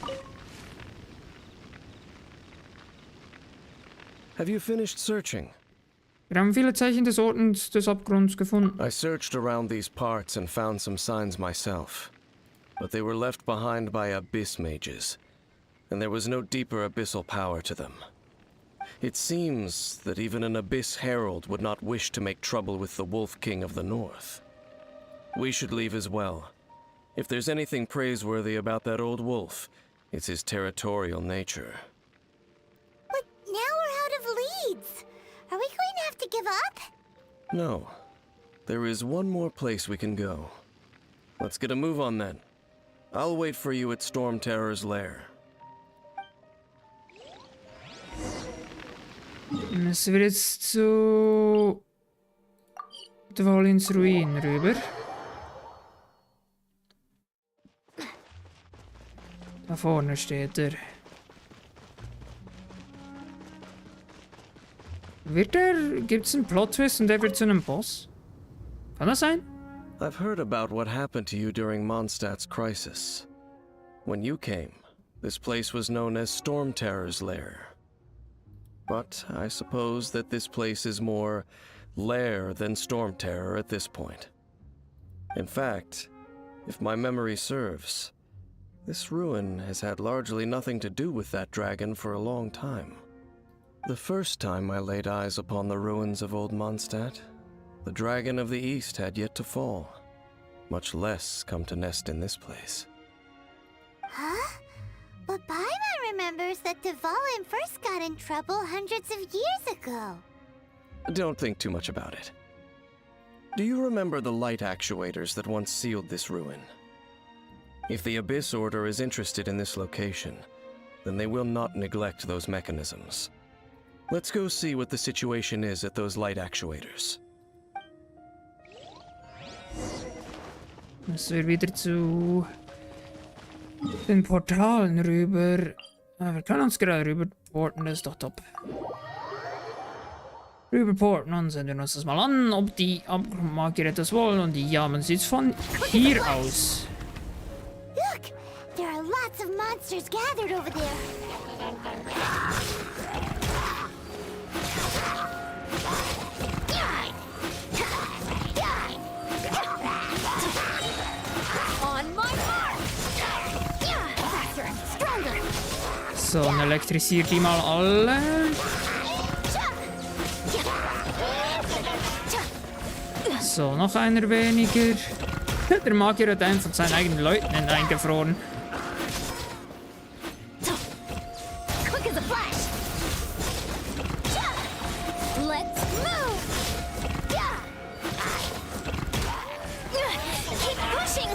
Have you finished searching? Wir haben viele Zeichen des Ortes des Abgrunds gefunden. I searched around these parts and found some signs myself. But they were left behind by abyss mages, and there was no deeper abyssal power to them. It seems that even an abyss herald would not wish to make trouble with the Wolf King of the North. We should leave as well. If there's anything praiseworthy about that old wolf, it's his territorial nature. But now we're out of leads. Are we going to have to give up? No. There is one more place we can go. Let's get a move on then. I'll wait for you at Storm Terror's lair. Müssen wir jetzt zu Dvalins Ruin rüber. Da vorne steht er. Gibt's einen Plot-Twist und der wird zu einem Boss? Kann das sein? I've heard about what happened to you during Mondstadt's crisis. When you came, this place was known as Storm Terror's lair. But I suppose that this place is more lair than Storm Terror at this point. In fact, if my memory serves, this ruin has had largely nothing to do with that dragon for a long time. The first time I laid eyes upon the ruins of Old Mondstadt, the dragon of the East had yet to fall, much less come to nest in this place. Huh? But Paimon remembers that Dvalin first got in trouble hundreds of years ago. Don't think too much about it. Do you remember the light actuators that once sealed this ruin? If the Abyss Order is interested in this location, then they will not neglect those mechanisms. Let's go see what the situation is at those light actuators. Müssen wir wieder zu den Portalen rüber. Wir können uns gerade rüberporten, das ist doch top. Rüberporten und sehen wir uns das mal an, ob die Abgrundmagier etwas wollen. Und ja, man sieht es von hier aus. Look! There are lots of monsters gathered over there. So, und elektrisiert die mal alle. So, noch einer weniger. Der Magier hat einen von seinen eigenen Leuten eingefroren. Quick as a flash. Let's move. Keep pushing.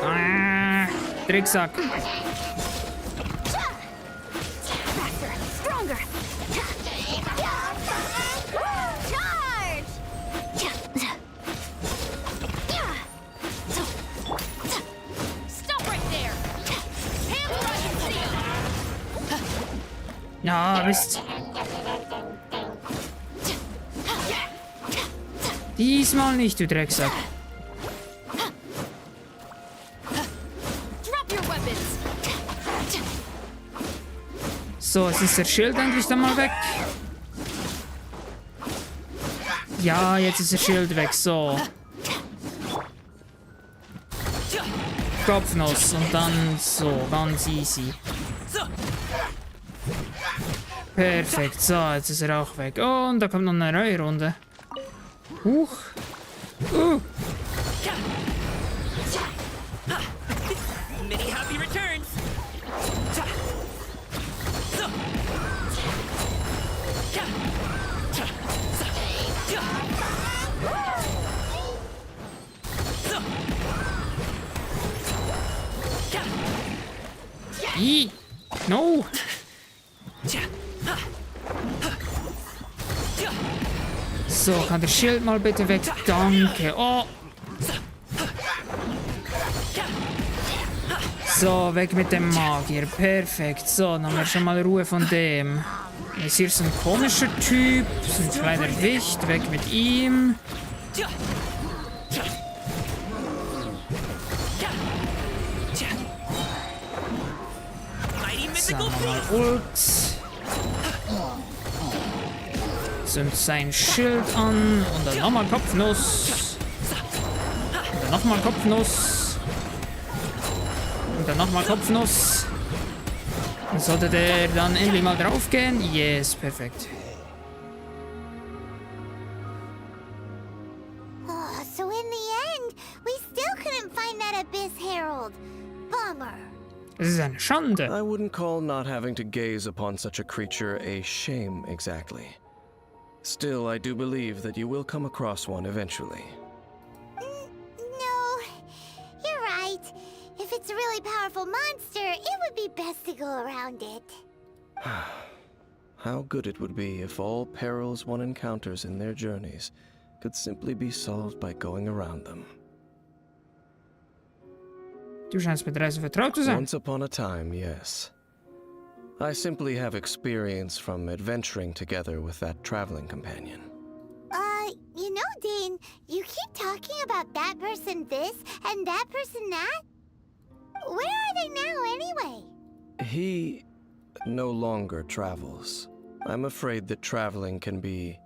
Ah, Drecksack. Faster, stronger. Charge. Stop right there! Hands where I can see! Ja, Mist. Diesmal nicht, du Drecksack. Drop your weapons! So, jetzt ist der Schild endlich dann mal weg. Ja, jetzt ist der Schild weg. So. Kopfnuss und dann so, ganz easy. Perfekt, so, jetzt ist er auch weg. Oh, und da kommt noch eine neue Runde. Huch. Many happy returns. Ih, no. So, kann der Schild mal bitte weg? Danke. Oh. So, weg mit dem Magier. Perfekt. So, dann haben wir schon mal Ruhe von dem. Ist hier so ein komischer Typ. So ein kleiner Wicht. Weg mit ihm. Mighty Sagen mythical wir mal beast. Ult. Zünd sein Schild an. Und dann nochmal Kopfnuss. Und dann nochmal Kopfnuss. Und dann nochmal Kopfnuss. Und sollte der dann endlich mal draufgehen? Yes, perfekt. Oh, so in the end, we still couldn't find that Abyss Herald. Bummer. Es ist eine Schande. I wouldn't call not having to gaze upon such a creature a shame exactly. Still, I do believe that you will come across one eventually. No, you're right. If it's a really powerful monster, it would be best to go around it. How good it would be if all perils one encounters in their journeys could simply be solved by going around them. Du scheinst mit Reise vertraut zu sein. Once upon a time, yes. I simply have experience from adventuring together with that traveling companion. You know, Dane, you keep talking about that person this and that person that. Where are they now, anyway? He no longer travels. I'm afraid that traveling can be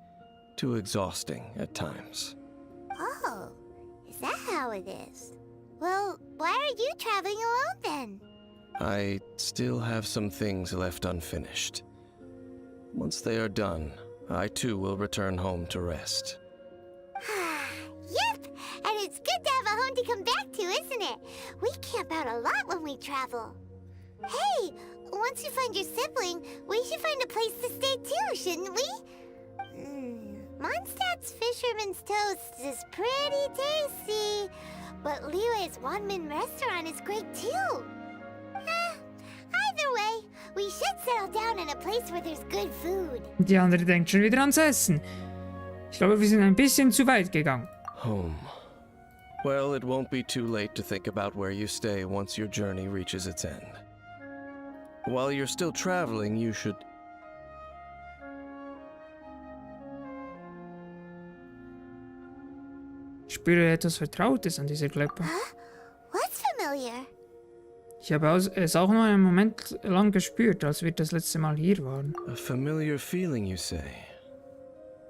too exhausting at times. Oh, is that how it is? Well, why are you traveling alone then? I still have some things left unfinished. Once they are done, I too will return home to rest. Yep, and it's good to have a home to come back to, isn't it? We camp out a lot when we travel. Hey, once you find your sibling, we should find a place to stay too, shouldn't we? Mondstadt's Fisherman's Toast is pretty tasty, but Liyue's Wanmin restaurant is great too. Either way, we should settle down in a place where there's good food. Die andere denkt schon wieder ans Essen. Ich glaube, wir sind ein bisschen zu weit gegangen. Home. Well, it won't be too late to think about where you stay once your journey reaches its end. While you're still traveling, you should... Ich spüre etwas Vertrautes an dieser Klippe. What's familiar? Ich habe es auch nur einen Moment lang gespürt, als wir das letzte Mal hier waren. A familiar feeling, you say?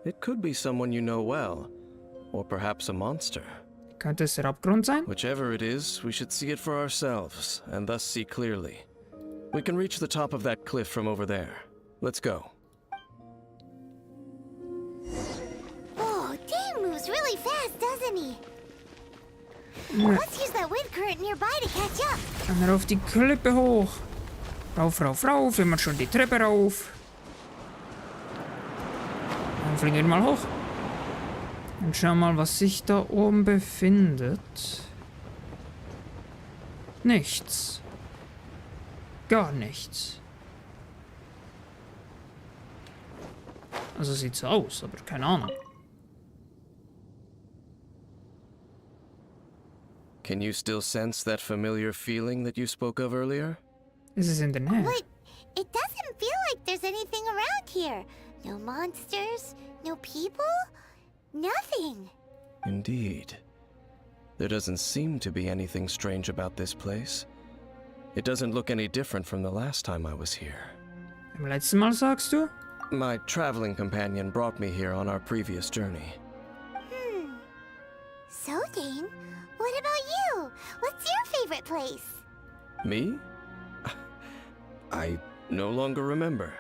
It could be someone you know well, or perhaps a monster. Könnte es der Abgrund sein? Whichever it is, we should see it for ourselves, and thus see clearly. We can reach the top of that cliff from over there. Let's go. Oh, Dane moves really fast, doesn't he? Let's use that wind current nearby to catch up. Dann rauf die Klippe hoch. Rauf, rauf, rauf. Immer schon die Treppe rauf. Dann fliegen wir mal hoch. Und schauen mal, was sich da oben befindet. Nichts. Gar nichts. Also sieht so aus, aber keine Ahnung. Can you still sense that familiar feeling that you spoke of earlier? Ist es in der Nähe? But it doesn't feel like there's anything around here. No monsters, no people, nothing. Indeed. There doesn't seem to be anything strange about this place. It doesn't look any different from the last time I was here. Beim letzten Mal sagst du? My traveling companion brought me here on our previous journey. So, Dane, what about you? What's your favorite place? Me? I no longer remember.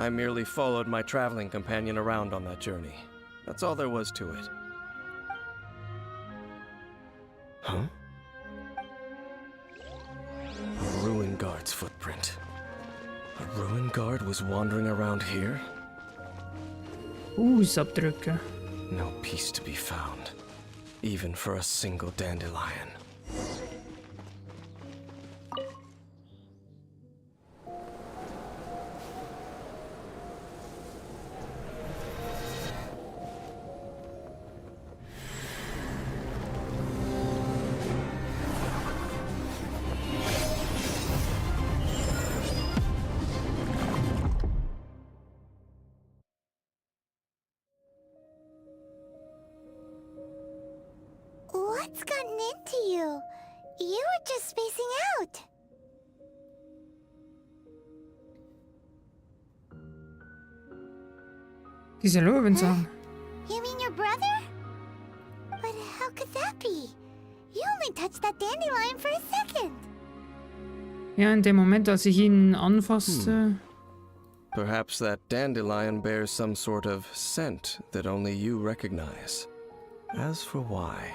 I merely followed my traveling companion around on that journey. That's all there was to it. Huh? A ruin guard's footprint. A ruin guard was wandering around here? Fußabdrücke. No peace to be found, even for a single dandelion. What's gotten into you? You were just spacing out. Dieser Löwenzahn. You mean your brother? But how could that be? You only touched that dandelion for a second. Ja, in dem Moment, als ich ihn anfasste. Perhaps that dandelion bears some sort of scent that only you recognize. As for why,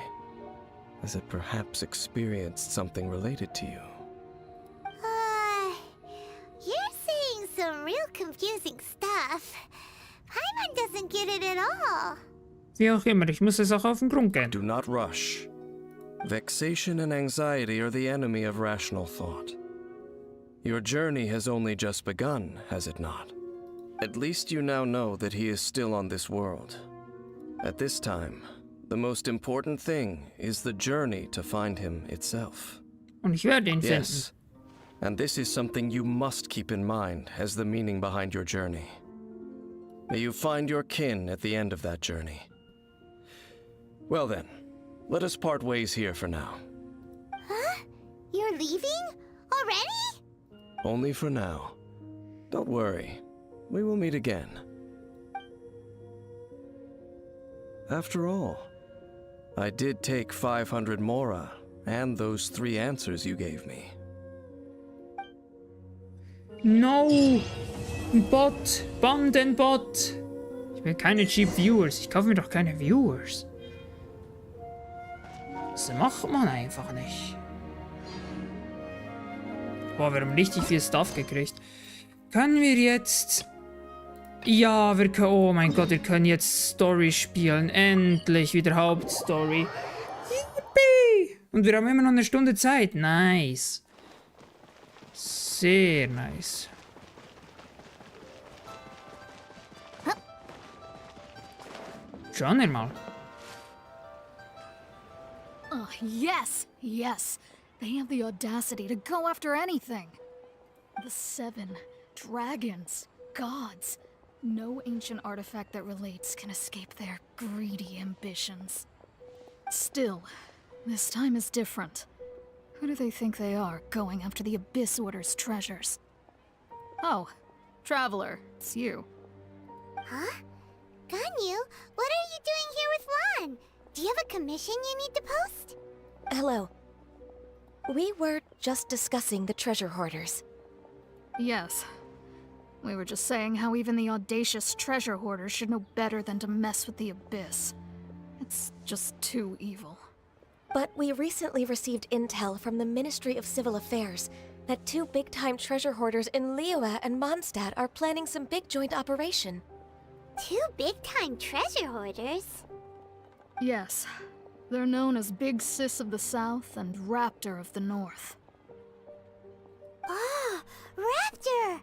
has it perhaps experienced something related to you? You're saying some real confusing stuff. Paimon doesn't get it at all. Wie auch immer, ich muss der Sache auf den Grund gehen. Do not rush. Vexation and anxiety are the enemy of rational thought. Your journey has only just begun, has it not? At least you now know that he is still on this world. At this time, the most important thing is the journey to find him itself. Und ich werde ihn finden. Yes, and this is something you must keep in mind as the meaning behind your journey. May you find your kin at the end of that journey. Well then, let us part ways here for now. Huh? You're leaving? Already? Only for now. Don't worry, we will meet again. After all, I did take 500 Mora and those 3 answers you gave me. No! Bot! Bandenbot! Ich will keine Cheap Viewers. Ich kaufe mir doch keine Viewers. Das macht man einfach nicht. Boah, wir haben richtig viel Stuff gekriegt. Können wir jetzt... Ja, wir können... Oh mein Gott, wir können jetzt Story spielen. Endlich wieder Hauptstory. Yippie! Und wir haben immer noch eine Stunde Zeit. Nice. Sehr nice. Schauen wir mal. Oh, yes, yes. They have the audacity to go after anything. The 7 dragons, gods. No ancient artifact that relates can escape their greedy ambitions. Still, this time is different. Who do they think they are, going after the Abyss Order's treasures? Oh, Traveler, it's you. Huh? Ganyu, what are you doing here with Lan? Do you have a commission you need to post? Hello. We were just discussing the treasure hoarders. Yes. We were just saying how even the audacious treasure hoarders should know better than to mess with the Abyss. It's just too evil. But we recently received intel from the Ministry of Civil Affairs that 2 big-time treasure hoarders in Liyue and Mondstadt are planning some big joint operation. 2 big-time treasure hoarders? Yes. They're known as Big Sis of the South and Raptor of the North. Oh, Raptor!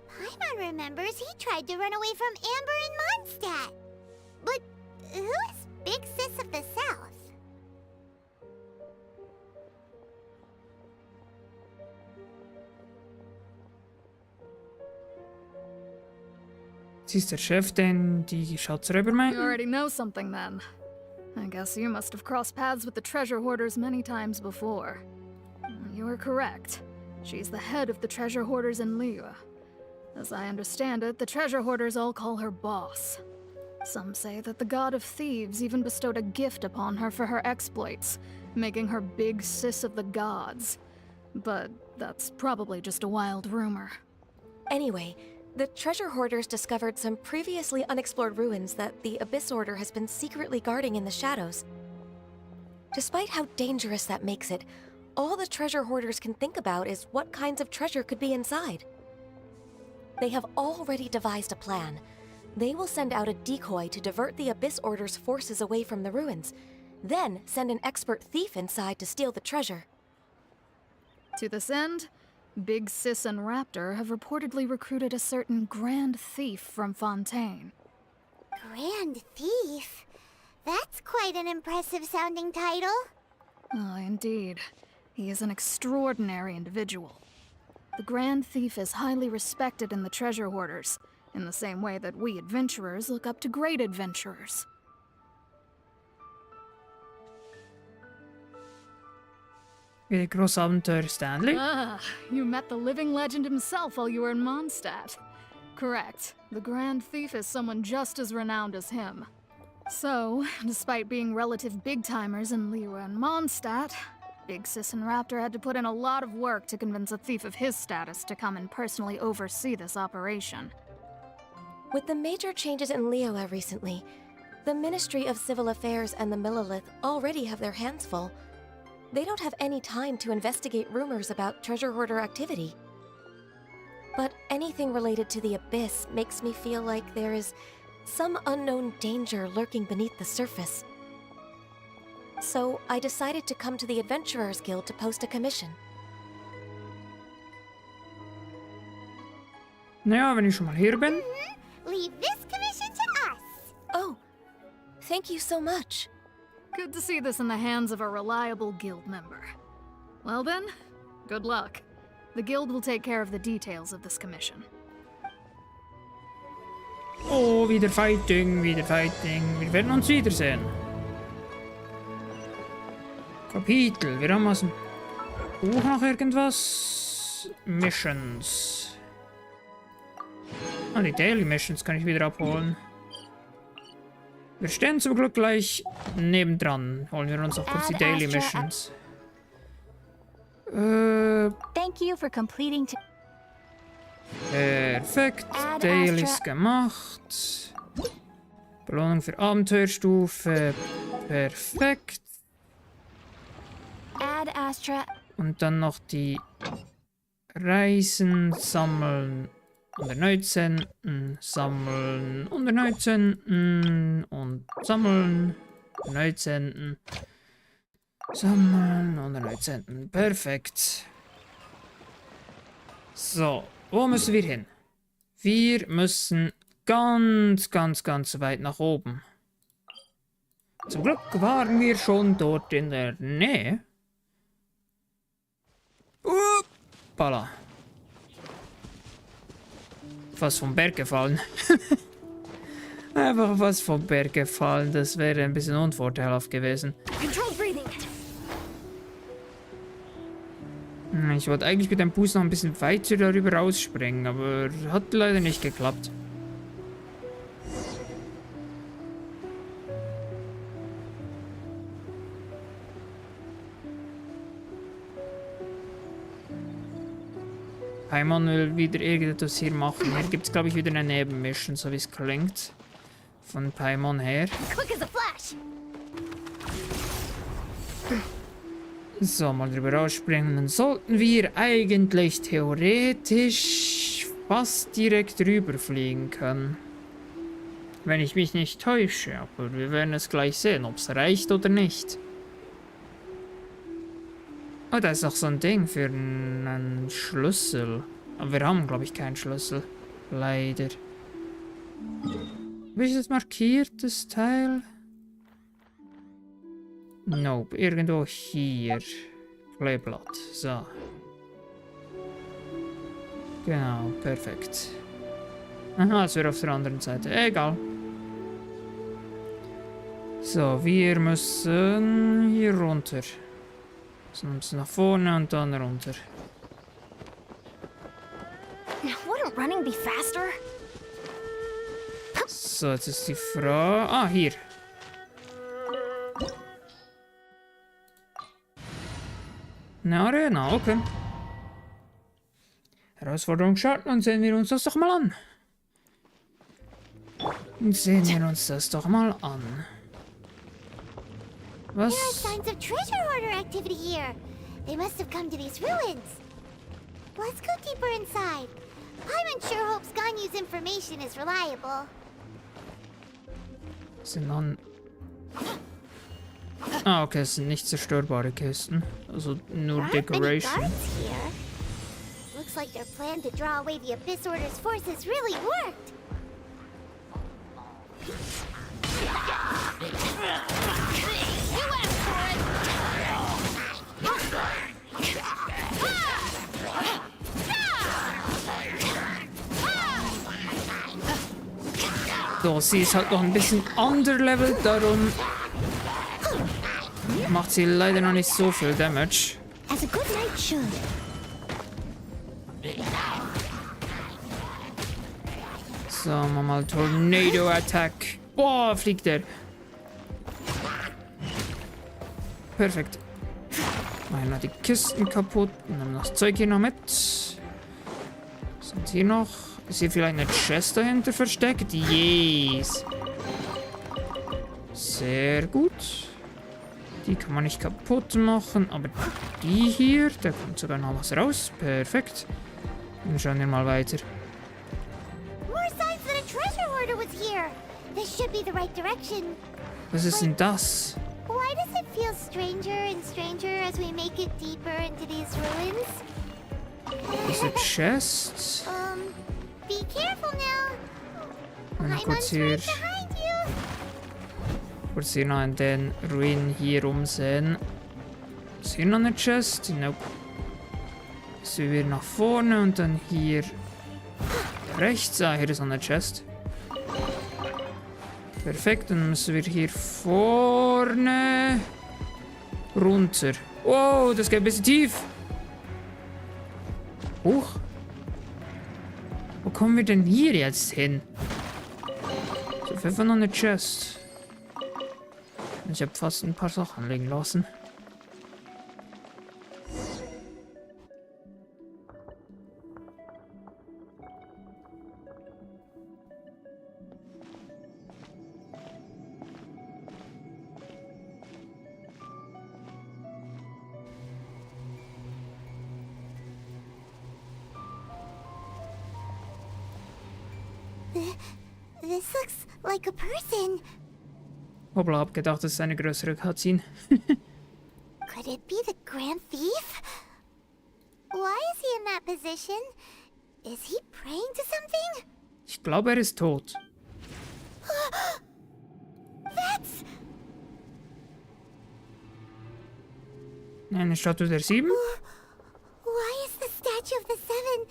Paimon remembers he tried to run away from Amber and Mondstadt. But who is Big Sis of the South? Sie ist der Chef, denn die Schatzräuber You meinten. already know something then. I guess you must have crossed paths with the treasure hoarders many times before. You are correct. She's the head of the treasure hoarders in Liyue. As I understand it, the treasure hoarders all call her boss. Some say that the god of thieves even bestowed a gift upon her for her exploits, making her Big Sis of the gods. But that's probably just a wild rumor. Anyway, the treasure hoarders discovered some previously unexplored ruins that the Abyss Order has been secretly guarding in the shadows. Despite how dangerous that makes it, all the treasure hoarders can think about is what kinds of treasure could be inside. They have already devised a plan. They will send out a decoy to divert the Abyss Order's forces away from the ruins, then send an expert thief inside to steal the treasure. To this end, Big Sis and Raptor have reportedly recruited a certain Grand Thief from Fontaine. Grand Thief? That's quite an impressive sounding title. Oh, indeed. He is an extraordinary individual. The Grand Thief is highly respected in the treasure hoarders, in the same way that we adventurers look up to great adventurers. Wie der Großabenteuer Stanley. Ah, you met the living legend himself while you were in Mondstadt. Correct. The Grand Thief is someone just as renowned as him. So, despite being relative big-timers in Liyue and Mondstadt, Big Sis and Raptor had to put in a lot of work to convince a thief of his status to come and personally oversee this operation. With the major changes in Liyue recently, the Ministry of Civil Affairs and the Millelith already have their hands full. They don't have any time to investigate rumors about treasure hoarder activity. But anything related to the Abyss makes me feel like there is some unknown danger lurking beneath the surface. So I decided to come to the Adventurers Guild to post a commission. Naja, wenn ich schon mal hier bin. Leave this commission to us. Oh, thank you so much. Good to see this in the hands of a reliable guild member. Well then, good luck. The guild will take care of the details of this commission. Oh, wieder Fighting, wieder Fighting. Wir werden uns wiedersehen. Kapitel, wir haben aus dem Buch noch irgendwas. Missions. Ah, die Daily Missions kann ich wieder abholen. Wir stehen zum Glück gleich nebendran. Holen wir uns auch kurz die Daily Missions. Thank you for completing. Perfekt. Dailies gemacht. Belohnung für Abenteuerstufe. Perfekt. Add Astra. Und dann noch die Reisen sammeln und erneut senden, sammeln und erneut senden und sammeln, erneut senden, sammeln und erneut senden. Perfekt. So, wo müssen wir hin? Wir müssen ganz weit nach oben. Zum Glück waren wir schon dort in der Nähe. Uppala. Fast vom Berg gefallen. Einfach fast vom Berg gefallen. Das wäre ein bisschen unvorteilhaft gewesen. Ich wollte eigentlich mit dem Boost noch ein bisschen weiter darüber rausspringen, aber hat leider nicht geklappt. Paimon will wieder irgendetwas hier machen. Hier gibt es, glaube ich, wieder eine Nebenmission, so wie es klingt. Von Paimon her. Quick as a flash. So, mal drüber rausspringen. Dann sollten wir eigentlich theoretisch fast direkt rüberfliegen können. Wenn ich mich nicht täusche, aber wir werden es gleich sehen, ob es reicht oder nicht. Oh, da ist noch so ein Ding für einen Schlüssel. Aber wir haben, glaube ich, keinen Schlüssel. Leider. Habe ich das markiert, das Teil? Nope, irgendwo hier. Playblatt, so. Genau, perfekt. Aha, es wäre auf der anderen Seite. Egal. So, wir müssen hier runter. So, ein bisschen nach vorne und dann runter. Wouldn't running be faster? So, jetzt ist die Frage... Ah, hier. Eine Arena, okay. Herausforderung starten und sehen wir uns das doch mal an. Sehen wir uns das doch mal an. There are Was? signs of treasure hoarder activity here. They must have come to these ruins. Let's go deeper inside. Paimon sure hopes Ganyu's information is reliable. Sind dann... Ah, okay, es sind nicht zerstörbare Kisten. Also nur There aren't many Decoration. guards here. Looks like their plan to draw away the Abyss Order's forces really worked. So, sie ist halt noch ein bisschen underleveled, darum macht sie leider noch nicht so viel Damage. As a good knight should. So, machen wir mal Tornado Attack. Boah, fliegt der. Perfekt. Machen wir die Kisten kaputt. Und dann das Zeug hier noch mit. Sind hier noch... Ist hier vielleicht eine Chest dahinter versteckt? Yes. Sehr gut. Die kann man nicht kaputt machen. Aber die hier, da kommt sogar noch was raus. Perfekt. Dann schauen wir mal weiter. More signs that a treasure hoarder was here. This should be the right direction. Was ist denn das? Why does it feel stranger and stranger as we make it deeper into these ruins? Diese Chest. Be careful now. Mal kurz Paimon's hier, right behind you. kurz hier noch in den Ruinen hier umsehen. Ist hier noch eine Chest? Nope. So, wir nach vorne und dann hier rechts. Ah, hier ist noch eine Chest. Perfekt, dann müssen wir hier vorne runter. Wow, das geht ein bisschen tief. Hoch. Wo kommen wir denn hier jetzt hin? So, auf jeden Fall noch eine Chest. Ich habe fast ein paar Sachen liegen lassen. This looks like a person. Hoppla, hab gedacht, das ist eine größere Cutscene. Could it be the Grand Thief? Why is he in that position? Is he praying to something? Ich glaube, er ist tot. That's... Eine Statue der 7? Why is the statue of the Seven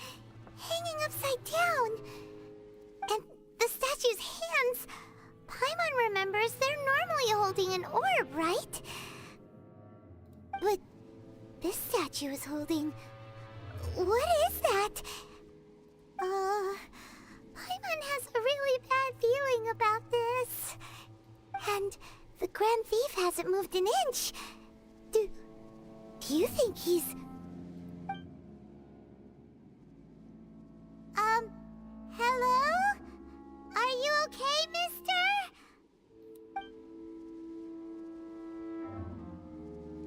hanging upside down? And the statue's hands... Paimon remembers they're normally holding an orb, right? But this statue is holding... What is that? Paimon has a really bad feeling about this. And the Grand Thief hasn't moved an inch. Do you think he's...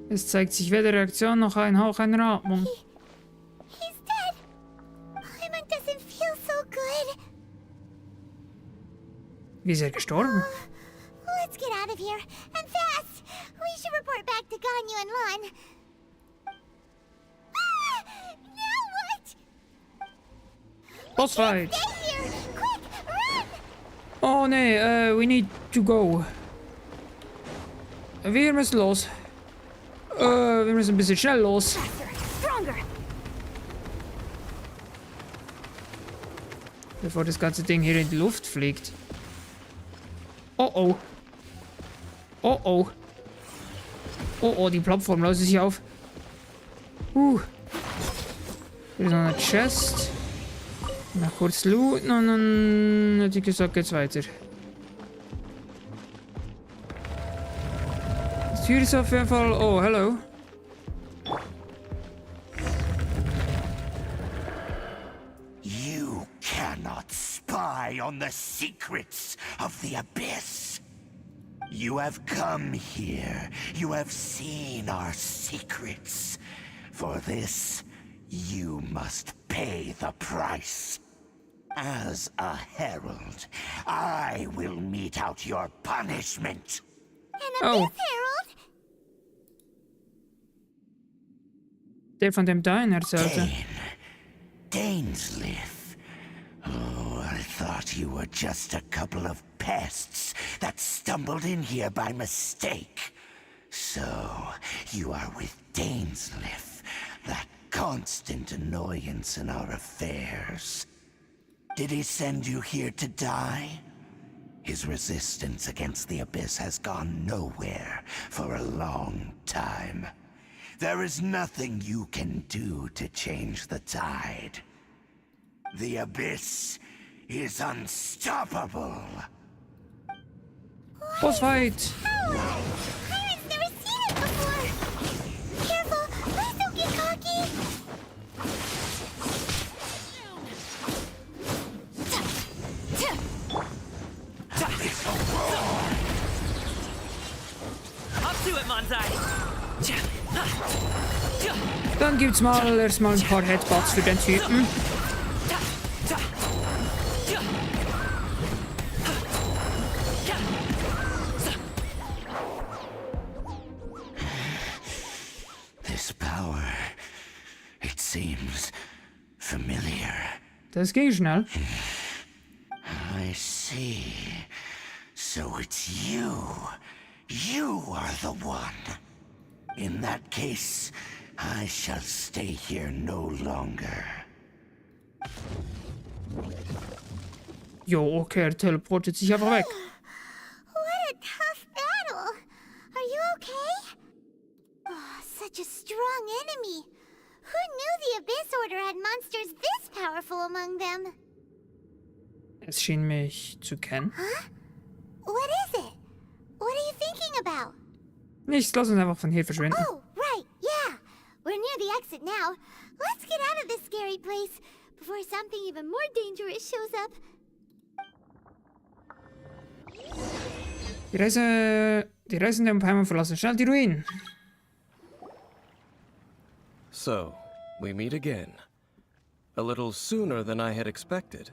Es zeigt sich weder Reaktion noch ein Hauch einer Atmung. He's dead. Paimon doesn't feel so good. Wie ist er gestorben? Let's get out of here, and fast! We should report back to Ganyu and Lon. Ah! Now what? Boss fight! Stay here! Quick, run! Oh nee, we need to go. Wir müssen los. Wir müssen ein bisschen schnell los. Stronger! Bevor das ganze Ding hier in die Luft fliegt. Oh oh. Oh oh. Oh oh, die Plattform löst sich auf. Hier ist noch eine Chest. Noch kurz looten und dann hätte ich gesagt, geht's weiter. Die Tür ist auf jeden Fall... Oh, hello. You cannot spy on the secrets of the Abyss. You have come here. You have seen our secrets. For this, you must pay the price. As a herald, I will mete out your punishment. An Abyss Herald? Der von dem Dain erzählte. Dainsliff. Oh, I thought you were just a couple of pests that stumbled in here by mistake. So, you are with Dainsliff, that constant annoyance in our affairs. Did he send you here to die? His resistance against the Abyss has gone nowhere for a long time. There is nothing you can do to change the tide. The Abyss is unstoppable. Boss fight! Pirate's never seen it before! Careful! Please don't get cocky! Up to it, Manzai! Dann gibt's mal erstmal ein paar Headbutts für den Typen. This power, it seems familiar. Das ging schnell. I see. So it's you. You are the one. In that case, I shall stay here no longer. Jo, okay, er teleportet sich einfach weg. What a tough battle! Are you okay? Oh, such a strong enemy. Who knew the Abyss Order had monsters this powerful among them? Es schien mich zu kennen. Huh? What is it? What are you thinking about? Nichts, lass uns einfach von hier verschwinden. Oh, right, yeah. We're near the exit now. Let's get out of this scary place before something even more dangerous shows up. Die Reisenden um Paimon verlassen schnell die Ruinen. So, we meet again. A little sooner than I had expected.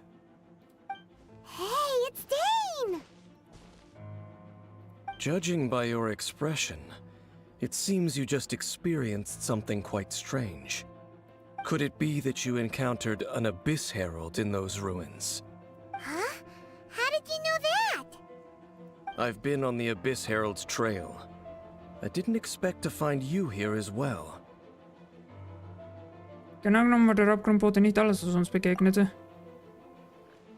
Hey, it's Dane! Judging by your expression, it seems you just experienced something quite strange. Could it be that you encountered an Abyss Herald in those ruins? Huh? How did you know that? I've been on the Abyss Herald's trail. I didn't expect to find you here as well. Genau genommen war der Abgrundbote nicht alles, was uns begegnete.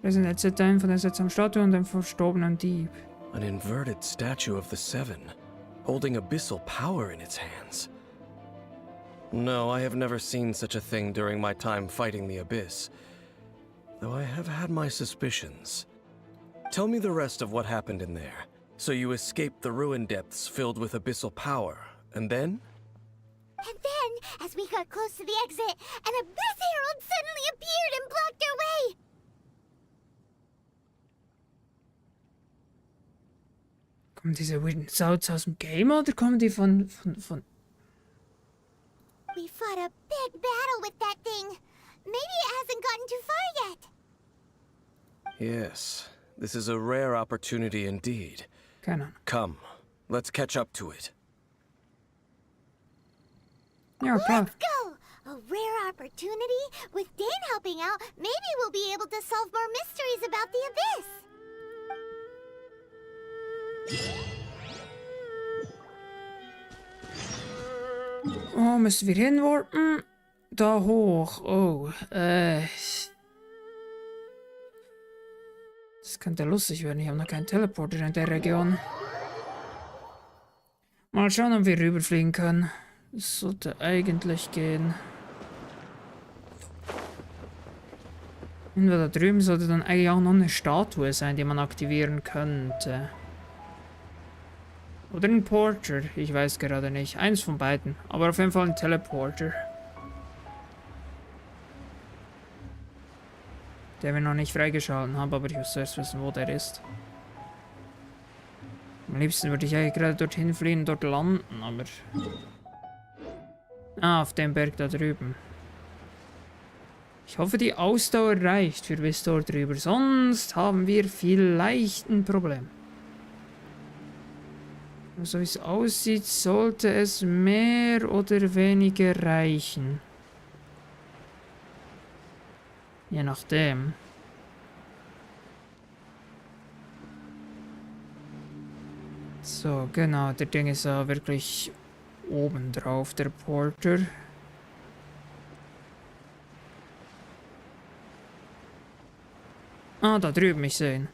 Wir sind jetzt ein von der seltsamen Statue und dem verstorbenen Dieb. An inverted statue of the Seven, holding abyssal power in its hands. No, I have never seen such a thing during my time fighting the Abyss, though I have had my suspicions. Tell me the rest of what happened in there. So you escaped the ruin depths filled with abyssal power, and then? And then, as we got close to the exit, an Abyss Herald suddenly appeared and blocked our way! Kommen diese weirden Sounds aus dem Game oder kommen die von... fought a big battle with that thing. Maybe it hasn't gotten too far yet. Yes, this is a rare opportunity indeed. Keine Ahnung. Come, let's catch up to it. Ja, klar. Let's go! A rare opportunity? With Dane helping out, maybe we'll be able to solve more mysteries about the Abyss. Oh, müssen wir hinwarten? Da hoch. Oh, das könnte lustig werden. Ich habe noch keinen Teleporter in der Region. Mal schauen, ob wir rüberfliegen können. Das sollte eigentlich gehen. Irgendwo da drüben sollte dann eigentlich auch noch eine Statue sein, die man aktivieren könnte. Oder ein Porter, ich weiß gerade nicht. Eins von beiden. Aber auf jeden Fall ein Teleporter. Der wir noch nicht freigeschalten haben, aber ich muss zuerst wissen, wo der ist. Am liebsten würde ich eigentlich gerade dorthin fliehen und dort landen, aber... Ah, auf dem Berg da drüben. Ich hoffe, die Ausdauer reicht für bis dort drüber, sonst haben wir vielleicht ein Problem. So wie es aussieht, sollte es mehr oder weniger reichen. Je nachdem. So, genau, der Ding ist ja wirklich oben drauf, der Porter. Ah, da drüben, ich sehe ihn.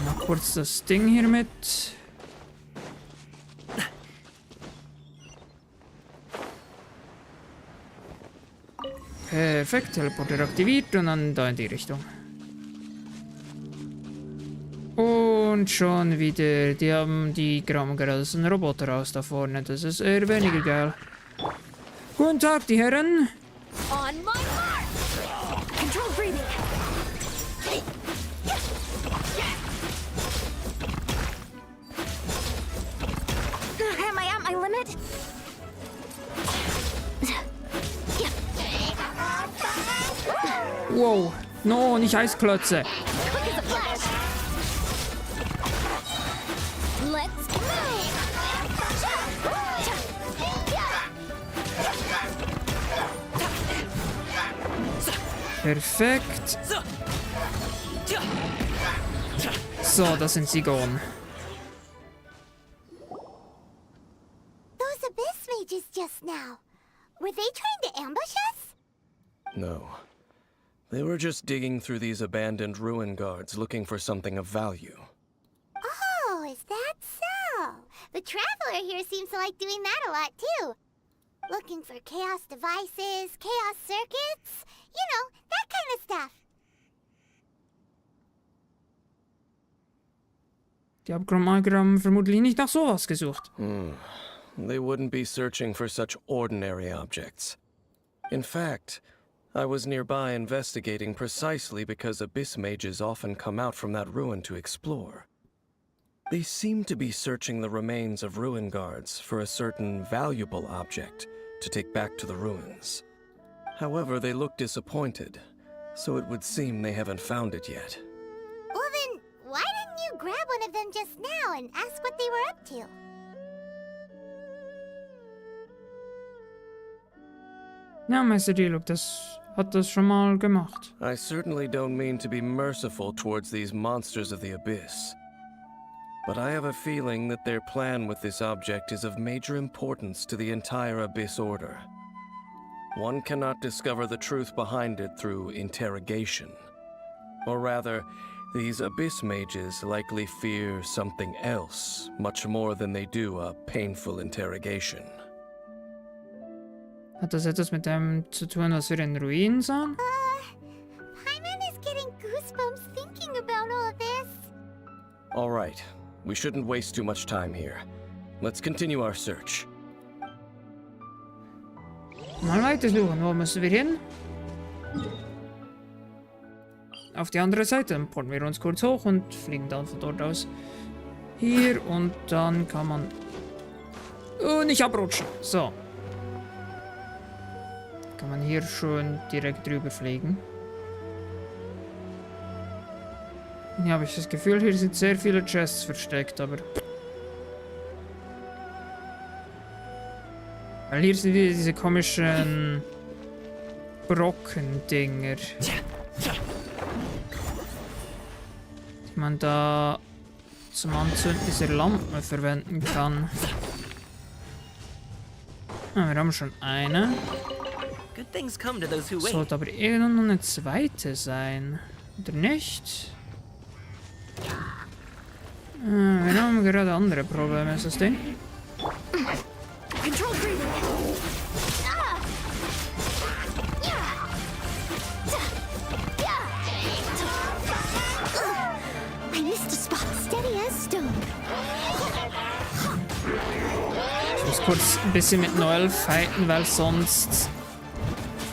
Mal kurz das Ding hier mit. Perfekt, Teleporter aktiviert und dann da in die Richtung. Und schon wieder, die graben gerade so einen Roboter raus da vorne. Das ist eher weniger geil. Guten Tag, die Herren. On my mark! Control breathing. Am I at my limit? Wow, no, nicht Eisklötze. Quick as a flash. Let's go. Perfekt. So, da sind sie gone. Those Abyss mages just now. Were they trying to ambush us? No. They were just digging through these abandoned ruin guards looking for something of value. Oh, is that so? The Traveler here seems to like doing that a lot, too. Looking for chaos devices, chaos circuits, you know, that kind of stuff. Die haben vermutlich nicht nach sowas gesucht. They wouldn't be searching for such ordinary objects. In fact, I was nearby investigating precisely because Abyss mages often come out from that ruin to explore. They seem to be searching the remains of ruin guards for a certain valuable object to take back to the ruins. However, they look disappointed, so it would seem they haven't found it yet. Well then, why didn't you grab one of them just now and ask what they were up to? Ja, Meister Dialog, das hat das schon mal gemacht. I certainly don't mean to be merciful towards these monsters of the Abyss. But I have a feeling that their plan with this object is of major importance to the entire Abyss Order. One cannot discover the truth behind it through interrogation. Or rather, these Abyss mages likely fear something else, much more than they do a painful interrogation. Hat das etwas mit dem zu tun, was wir in Ruinen sahen? Paimon is getting goosebumps thinking about all this. All right, we shouldn't waste too much time here. Let's continue our search. Mal weiter suchen, wo müssen wir hin? Auf die andere Seite, dann porten wir uns kurz hoch und fliegen dann von dort aus. Hier und dann kann man Nicht abrutschen. So. Kann man hier schon direkt drüber fliegen. Hier habe ich das Gefühl, hier sind sehr viele Chests versteckt, aber... Weil hier sind wieder diese komischen... Brocken-Dinger. Die man da zum Anzünden dieser Lampe verwenden kann. Ah, wir haben schon eine. Good things come to those who wait. Sollte aber irgendwann noch eine zweite sein. Oder nicht? Wir haben gerade andere Probleme. Ist das Ding? Control freak! I missed a spot steady as stone. Ich muss kurz ein bisschen mit Noel fighten, weil sonst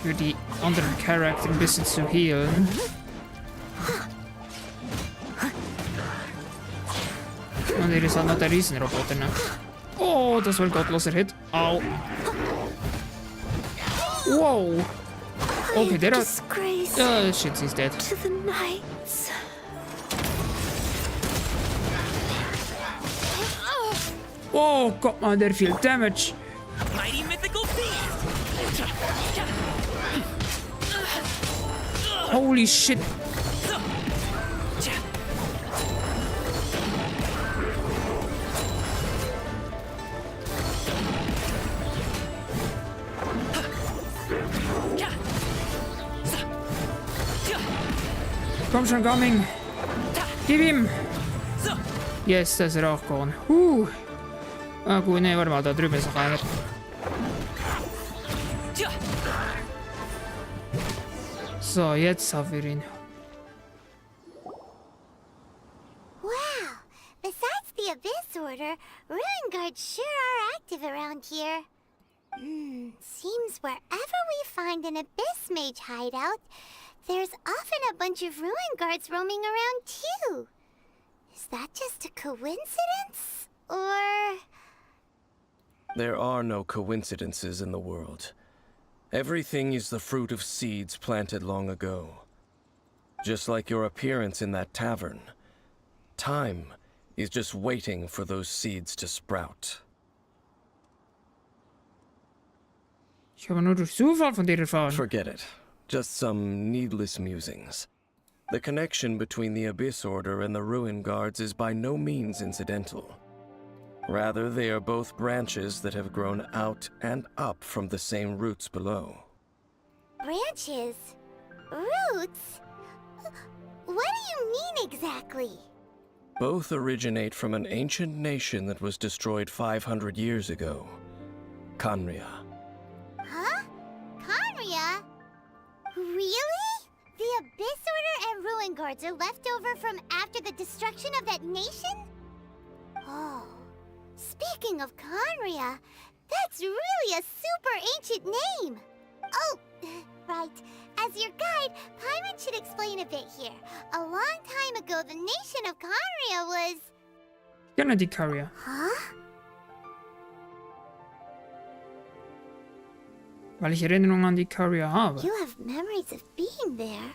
für die anderen Charakter ein bisschen zu healen. Und hier ist halt noch der Riesenroboter, ne? Oh, das war ein gottloser Hit. Au. Wow. Okay, der hat... shit, he's dead. To the knights. Oh Gott, man, der viel Damage. Mighty mythical beast. Holy shit. Komm schon, Coming. Gib ihm. Yes, das ist er auch gone. Ah gut, ne, warte mal, da drüben ist noch einer. So, jetzt haben wir ihn. Wow! Besides the Abyss Order, Ruin Guards sure are active around here. Seems wherever we find an Abyss Mage hideout, there's often a bunch of Ruin Guards roaming around too. Is that just a coincidence? Or... There are no coincidences in the world. Everything is the fruit of seeds planted long ago. Just like your appearance in that tavern. Time is just waiting for those seeds to sprout. Ich habe nur durch Zufall von dir erfahren. Forget it. Just some needless musings. The connection between the Abyss Order and the Ruin Guards is by no means incidental. Rather, they are both branches that have grown out and up from the same roots below. branches? Roots? What do you mean exactly? Both originate from an ancient nation that was destroyed 500 years ago. Khaenri'ah. Huh? Khaenri'ah? Really? The Abyss Order and Ruin Guards are left over from after the destruction of that nation? Oh. Speaking of Khaenri'ah, that's really a super ancient name! Oh, right. As your guide, Paimon should explain a bit here. A long time ago, the nation of Khaenri'ah was... Gerne die Carrier. Huh? Weil ich Erinnerungen an die Carrier habe. You have memories of being there.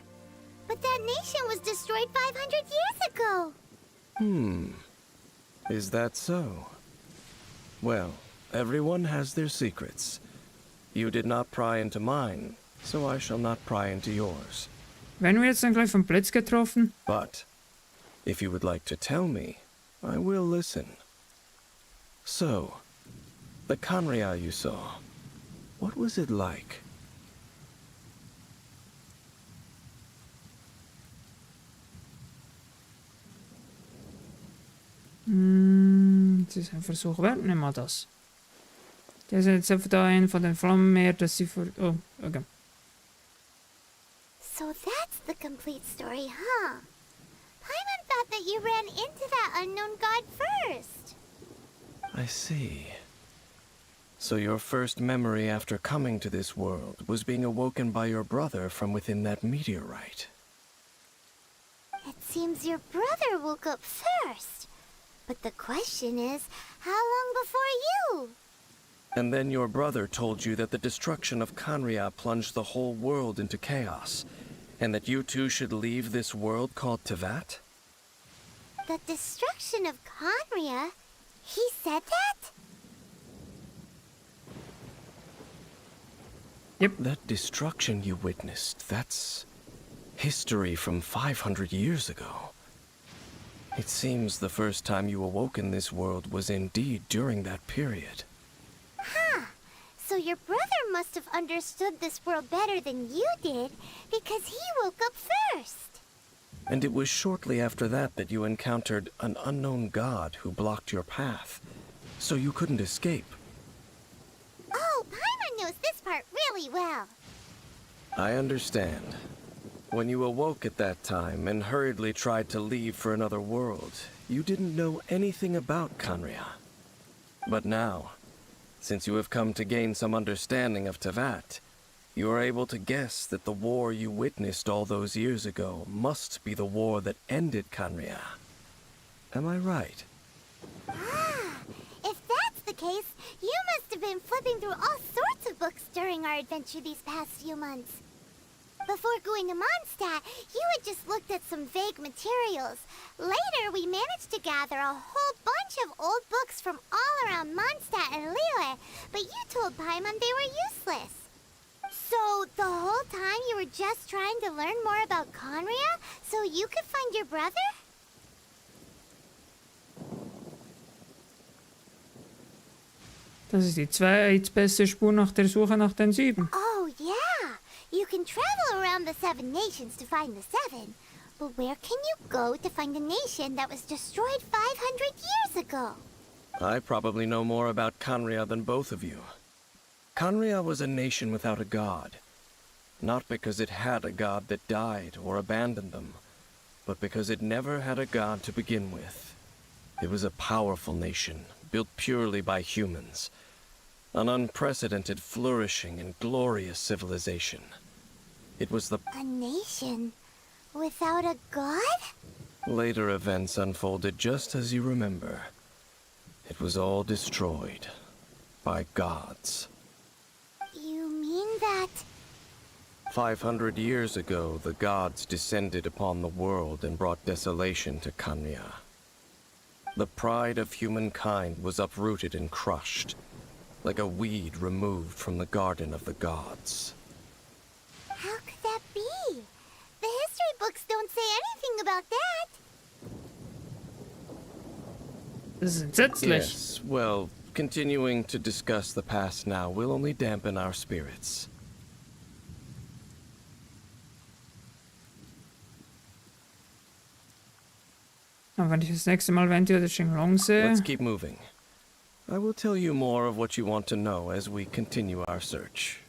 But that nation was destroyed 500 years ago. Is that so? Well, everyone has their secrets. You did not pry into mine, so I shall not pry into yours. Werden wir jetzt dann gleich vom Blitz getroffen? But, if you would like to tell me, I will listen. So, the Khaenri'ah you saw, what was it like? Das ist ein Versuch wert, nimm mal das. Der ist jetzt einfach da ein von den Flammenmeer, dass sie vor... Oh, okay. So that's the complete story, huh? Paimon thought that you ran into that unknown god first. I see. So your first memory after coming to this world was being awoken by your brother from within that meteorite. It seems your brother woke up first. But the question is, how long before you? And then your brother told you that the destruction of Canria plunged the whole world into chaos, and that you two should leave this world called Teyvat? The destruction of Canria? He said that? Yep. That destruction you witnessed, that's history from 500 years ago. It seems the first time you awoke in this world was indeed during that period. Huh. So your brother must have understood this world better than you did, because he woke up first. And it was shortly after that that you encountered an unknown god who blocked your path, so you couldn't escape. Oh, Paimon knows this part really well. I understand. When you awoke at that time and hurriedly tried to leave for another world, you didn't know anything about Canria. But now, since you have come to gain some understanding of Teyvat, you are able to guess that the war you witnessed all those years ago must be the war that ended Canria. Am I right? Ah, if that's the case, you must have been flipping through all sorts of books during our adventure these past few months. Before going to Mondstadt, you had just looked at some vague materials. Later, we managed to gather a whole bunch of old books from all around Mondstadt and Liyue, but you told Paimon they were useless. So, the whole time you were just trying to learn more about Canria so you could find your brother? Das ist die zweitbeste Spur nach der Suche nach den 7. Oh, yeah. You can travel around the 7 nations to find the 7. But where can you go to find a nation that was destroyed 500 years ago? I probably know more about Canria than both of you. Canria was a nation without a god. Not because it had a god that died or abandoned them, but because it never had a god to begin with. It was a powerful nation, built purely by humans. An unprecedented, flourishing, and glorious civilization. It was the... A nation without a god? Later events unfolded just as you remember. It was all destroyed by gods. You mean that... 500 years ago, the gods descended upon the world and brought desolation to Canria. The pride of humankind was uprooted and crushed, like a weed removed from the garden of the gods. How could that be? The history books don't say anything about that. Das ist entsetzlich. Yes, well, continuing to discuss the past now will only dampen our spirits. Aber wenn ich das nächste Mal Venture the Shenlong sehe... Let's keep moving. I will tell you more of what you want to know as we continue our search.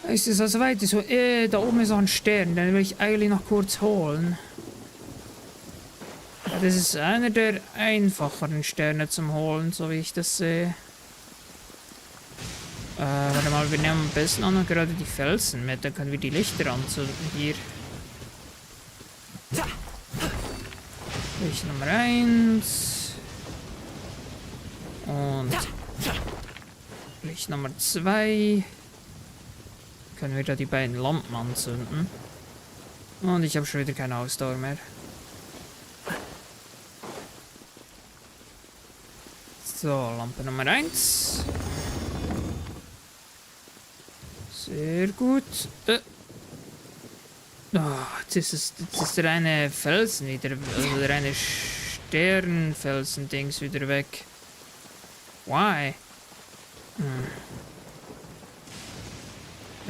Ist es also weiter so? Da oben ist auch ein Stern, den will ich eigentlich noch kurz holen. Ja, das ist einer der einfacheren Sterne zum Holen, so wie ich das sehe. Warte mal, wir nehmen am besten auch noch gerade die Felsen mit, dann können wir die Lichter anzünden hier. Licht Nummer 1. Und Licht Nummer 2. Können wir da die beiden Lampen anzünden. Und ich habe schon wieder keine Ausdauer mehr. So, Lampe Nummer 1. Sehr gut. Oh, jetzt ist der eine Felsen wieder, also der eine Sternfelsen-Dings wieder weg. Why?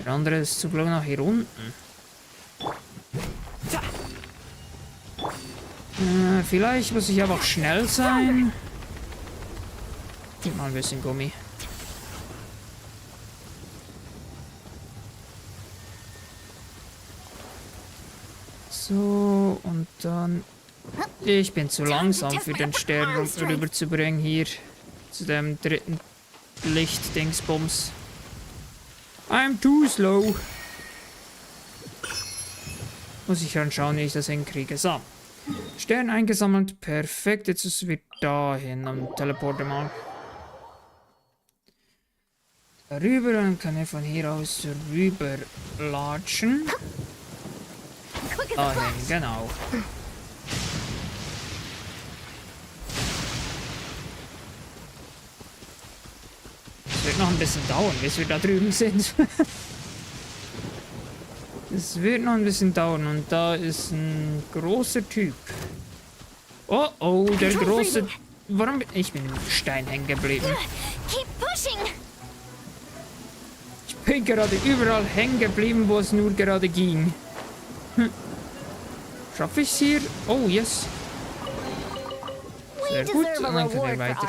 Der andere ist zum Glück noch hier unten. Vielleicht muss ich einfach schnell sein. Gib mal ein bisschen Gummi. So, und dann... Ich bin zu langsam für den Stern rüber zu bringen hier. Zu dem dritten Licht-Dingsbums. I'm too slow. Muss ich dann schauen, wie ich das hinkriege. So. Stern eingesammelt. Perfekt. Jetzt ist es wieder dahin. Am Teleporter mal. Rüber, dann kann er von hier aus rüber latschen. Dahin, genau. Es wird noch ein bisschen dauern, bis wir da drüben sind. Es wird noch ein bisschen dauern und da ist ein großer Typ. Oh, oh, der große... Warum bin ich im Stein hängen geblieben? Keep pushing! Ich bin gerade überall hängen geblieben, wo es nur gerade ging. Schaffe ich es hier? Oh, yes. Sehr gut, und dann können wir weiter.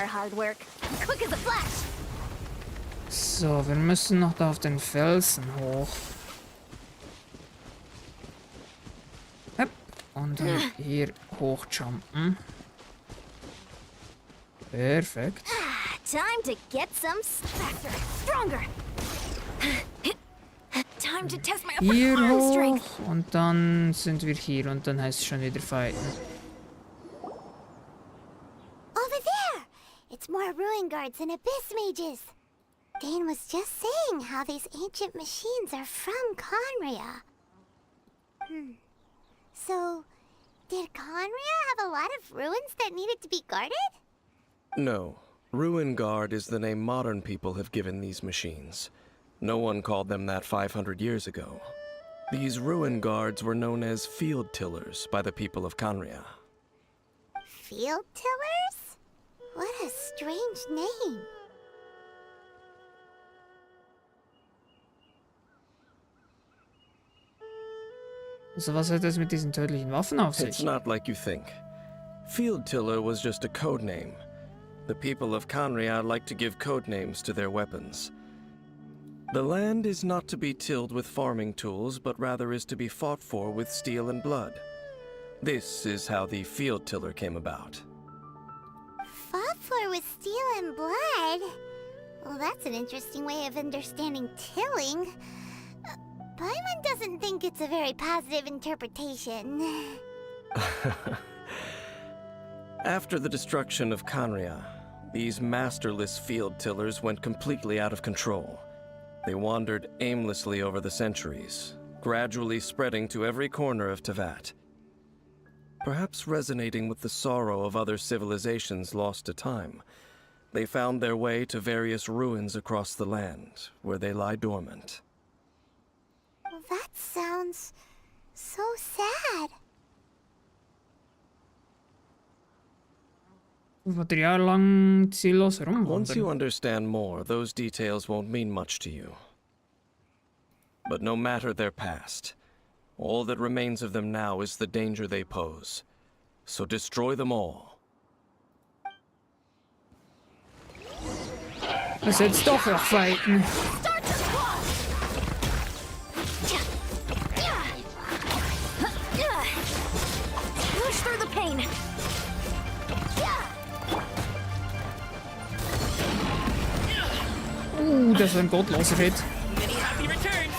So, wir müssen noch da auf den Felsen hoch. Hopp. Und dann hier hochjumpen. Perfekt. Time to get some stronger. Time to test my upper Hier arm hoch strength. und dann sind wir hier und dann heißt es schon wieder fighten. Over there! It's more ruin guards and abyss mages. Dane was just saying how these ancient machines are from Conria. So, did Conria have a lot of ruins that needed to be guarded? No. Ruin Guard is the name modern people have given these machines. No one called them that 500 years ago. These Ruin Guards were known as Field Tillers by the people of Conria. Field tillers? What a strange name. Also was hat das mit diesen tödlichen Waffen auf It's sich? not like you think. Field Tiller was just a code name. The people of Conria like to give code names to their weapons. The land is not to be tilled with farming tools, but rather is to be fought for with steel and blood. This is how the Field Tiller came about. Fought for with steel and blood? Well, that's an interesting way of understanding tilling. Paimon doesn't think it's a very positive interpretation. After the destruction of Conria, these masterless field tillers went completely out of control. They wandered aimlessly over the centuries, gradually spreading to every corner of Tevat. Perhaps resonating with the sorrow of other civilizations lost to time, they found their way to various ruins across the land, where they lie dormant. Well, that sounds so sad. Material lang ziellos Once you rumwandern. understand more, those details won't mean much to you. But no matter their past, all that remains of them now is the danger they pose. So destroy them all. Es jetzt doch noch fighten. Start to squash! Push through the pain. Das war ein gottloser Hit. Many happy returns.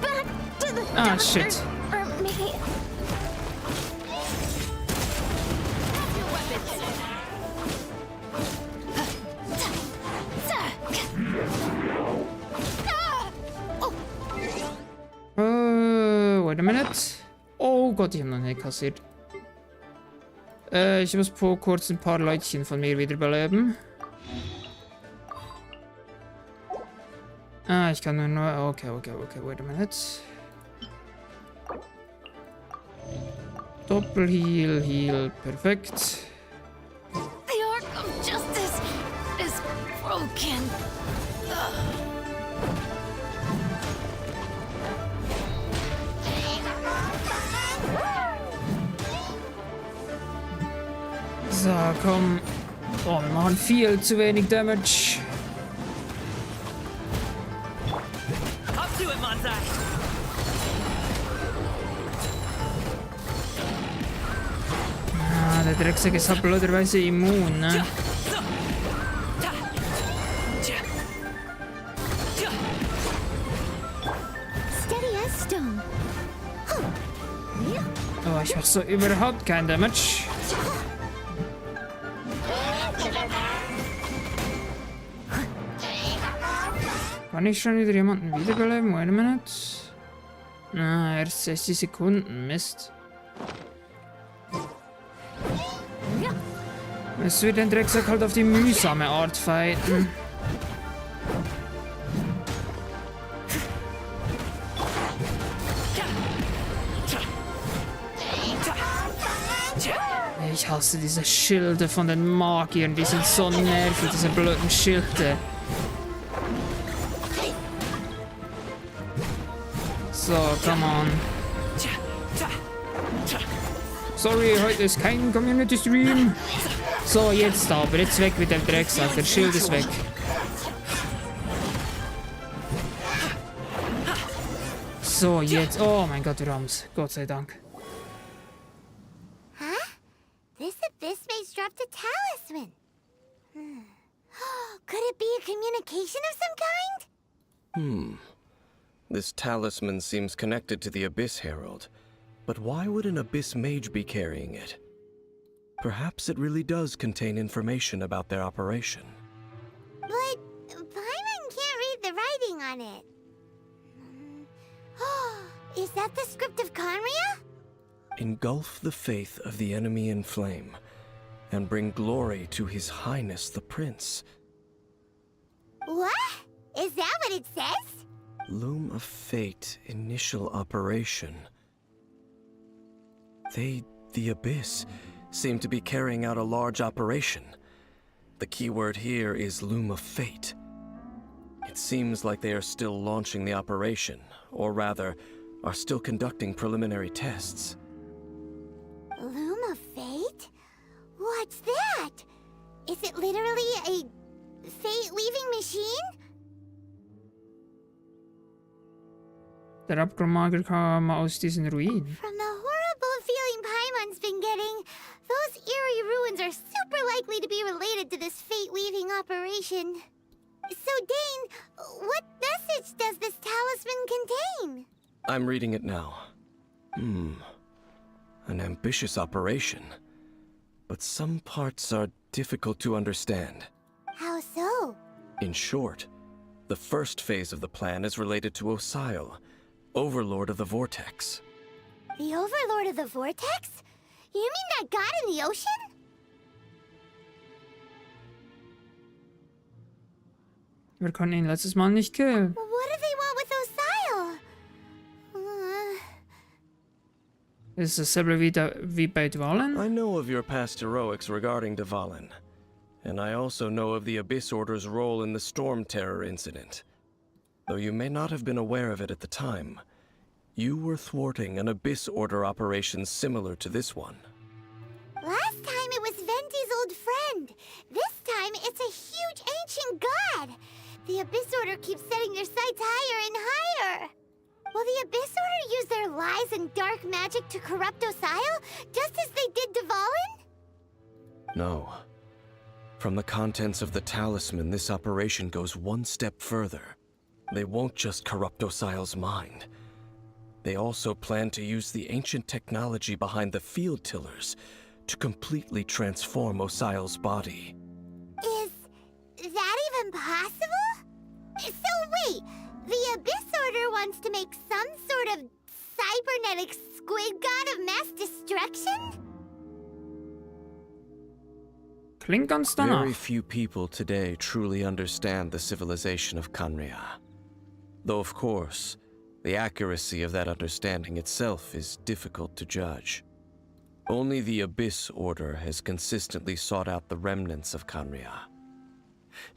Back to the Ah, doctor. shit. Or maybe... Wait a minute. Oh Gott, ich habe noch nicht kassiert. Ich muss kurz ein paar Leutchen von mir wiederbeleben. Ah, ich kann nur... Okay, wait a minute. Doppelheal, Heal, perfekt. The Arc of Justice is broken. So, komm. Oh, wir machen viel zu wenig Damage. der Drecksack ist halt blöderweise immun, ne? Oh, ich mach so überhaupt keinen Damage. Kann ich schon wieder jemanden wiederbeleben? Wait a minute. Na, erst 60 Sekunden. Mist. Es wird den Drecksack halt auf die mühsame Art fighten. Ich hasse diese Schilde von den Magiern. Die sind so nervig, diese blöden Schilde. So, come on. Sorry, heute ist kein Community-Stream. So, jetzt aber. Jetzt weg mit dem Drecksack. Der Schild ist weg. So, jetzt. Oh mein Gott, wir haben's. Gott sei Dank. This abyss maze dropped a talisman. Could it be a communication of some kind? This talisman seems connected to the Abyss Herald. But why would an Abyss Mage be carrying it? Perhaps it really does contain information about their operation. But Paimon can't read the writing on it. Is that the script of Conria? Engulf the faith of the enemy in flame, and bring glory to His Highness the Prince. What? Is that what it says? Loom of Fate, initial operation. They, the Abyss, seem to be carrying out a large operation. The keyword here is Loom of Fate. It seems like they are still launching the operation, or rather, are still conducting preliminary tests. Loom of Fate? What's that? Is it literally a fate-weaving machine? Der Abgrundmagier kam aus diesen Ruinen. From the horrible feeling Paimon's been getting, those eerie ruins are super likely to be related to this fate-weaving operation. So, Dane, what message does this talisman contain? I'm reading it now. An ambitious operation. But some parts are difficult to understand. How so? In short, the first phase of the plan is related to Osile, Overlord of the Vortex. The Overlord of the Vortex? You mean that god in the ocean? Wir konnten ihn letztes Mal nicht killen. What do they want with Osile? Ist dasselbe wie bei Dwalin? I know of your past heroics regarding Dvalin, and I also know of the Abyss Order's role in the Storm Terror incident. Though you may not have been aware of it at the time, you were thwarting an Abyss Order operation similar to this one. Last time it was Venti's old friend. This time it's a huge ancient god. The Abyss Order keeps setting their sights higher and higher. Will the Abyss Order use their lies and dark magic to corrupt Osile, just as they did Dvalin? No. From the contents of the talisman, this operation goes one step further. They won't just corrupt Osile's mind. They also plan to use the ancient technology behind the field tillers to completely transform Osile's body. Is that even possible? So wait, the Abyss Order wants to make some sort of cybernetic squid god of mass destruction? Klingt ganz danach. Very few people today truly understand the civilization of Conria. Though of course, the accuracy of that understanding itself is difficult to judge. Only the Abyss Order has consistently sought out the remnants of Conria.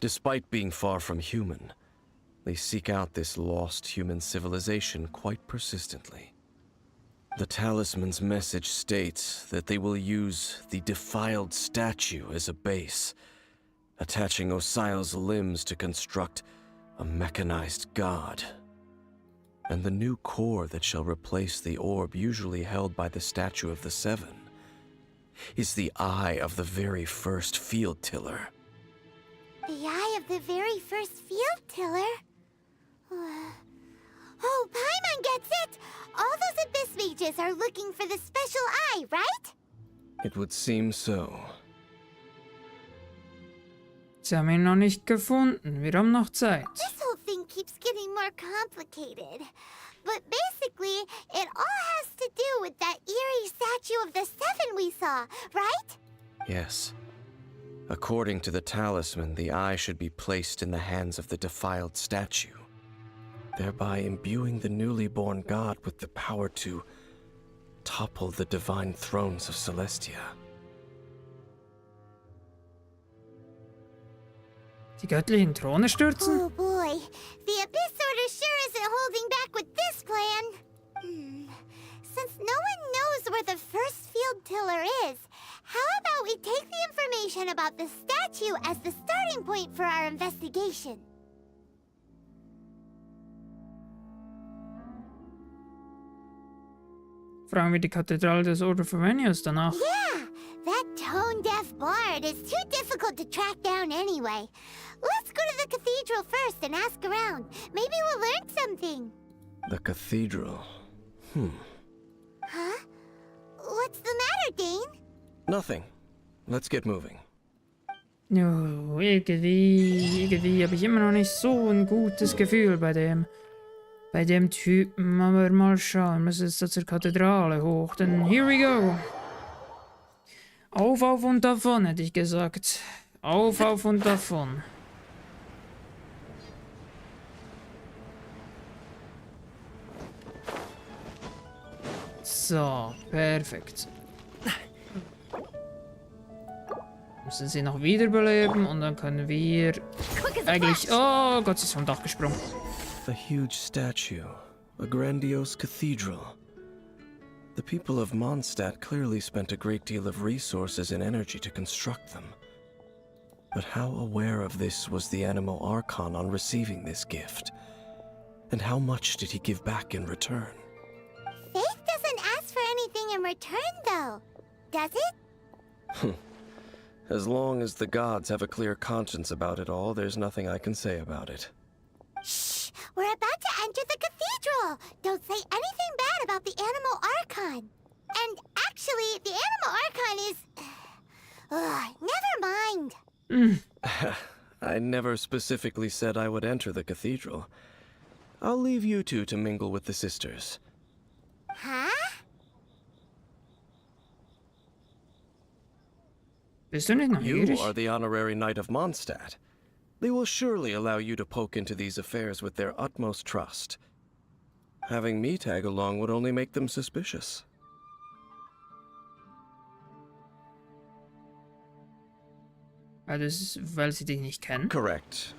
Despite being far from human, they seek out this lost human civilization quite persistently. The talisman's message states that they will use the defiled statue as a base, attaching Osile's limbs to construct a mechanized god. And the new core that shall replace the orb usually held by the Statue of the Seven is the eye of the very first field tiller. The eye of the very first field tiller? Oh, Paimon gets it! All those abyss mages are looking for the special eye, right? It would seem so. Sie haben ihn noch nicht gefunden. Wir haben noch Zeit. This whole thing keeps getting more complicated. But basically, it all has to do with that eerie statue of the Seven we saw, right? Yes. According to the talisman, the eye should be placed in the hands of the defiled statue, thereby imbuing the newly born god with the power to topple the divine thrones of Celestia. Die göttlichen Throne stürzen? Oh boy, the Abyss Order sure isn't holding back with this plan. Since no one knows where the first field tiller is, how about we take the information about the statue as the starting point for our investigation? Fragen wir die Kathedrale des Order Favonius danach. Yeah, that tone-deaf bard is too difficult to track down anyway. Let's go to the cathedral first and ask around. Maybe we'll learn something. The cathedral. Huh? What's the matter, Dane? Nothing. Let's get moving. No, irgendwie habe ich immer noch nicht so ein gutes Gefühl bei dem Typen. Aber mal schauen, wir müssen jetzt da zur Kathedrale hoch. Dann here we go. Auf und davon, hätte ich gesagt. Auf und davon. So, perfekt. Müssen sie noch wiederbeleben und dann können wir eigentlich... Oh Gott, sie ist vom Dach gesprungen. A huge statue, a grandiose cathedral. The people of Mondstadt clearly spent a great deal of resources and energy to construct them. But how aware of this was the Animal Archon on receiving this gift? And how much did he give back in return? Faith doesn't ask for anything in return, though. Does it? As long as the gods have a clear conscience about it all, there's nothing I can say about it. Shh! We're about to enter the cathedral! Don't say anything bad about the Animal Archon. And actually, the Animal Archon is... never mind. I never specifically said I would enter the cathedral. I'll leave you two to mingle with the sisters. Huh? Bist du nicht You neugierig? are the honorary knight of Mondstadt. They will surely allow you to poke into these affairs with their utmost trust. Having me tag along would only make them suspicious. Ah, das ist, weil sie dich nicht kennen? Correct.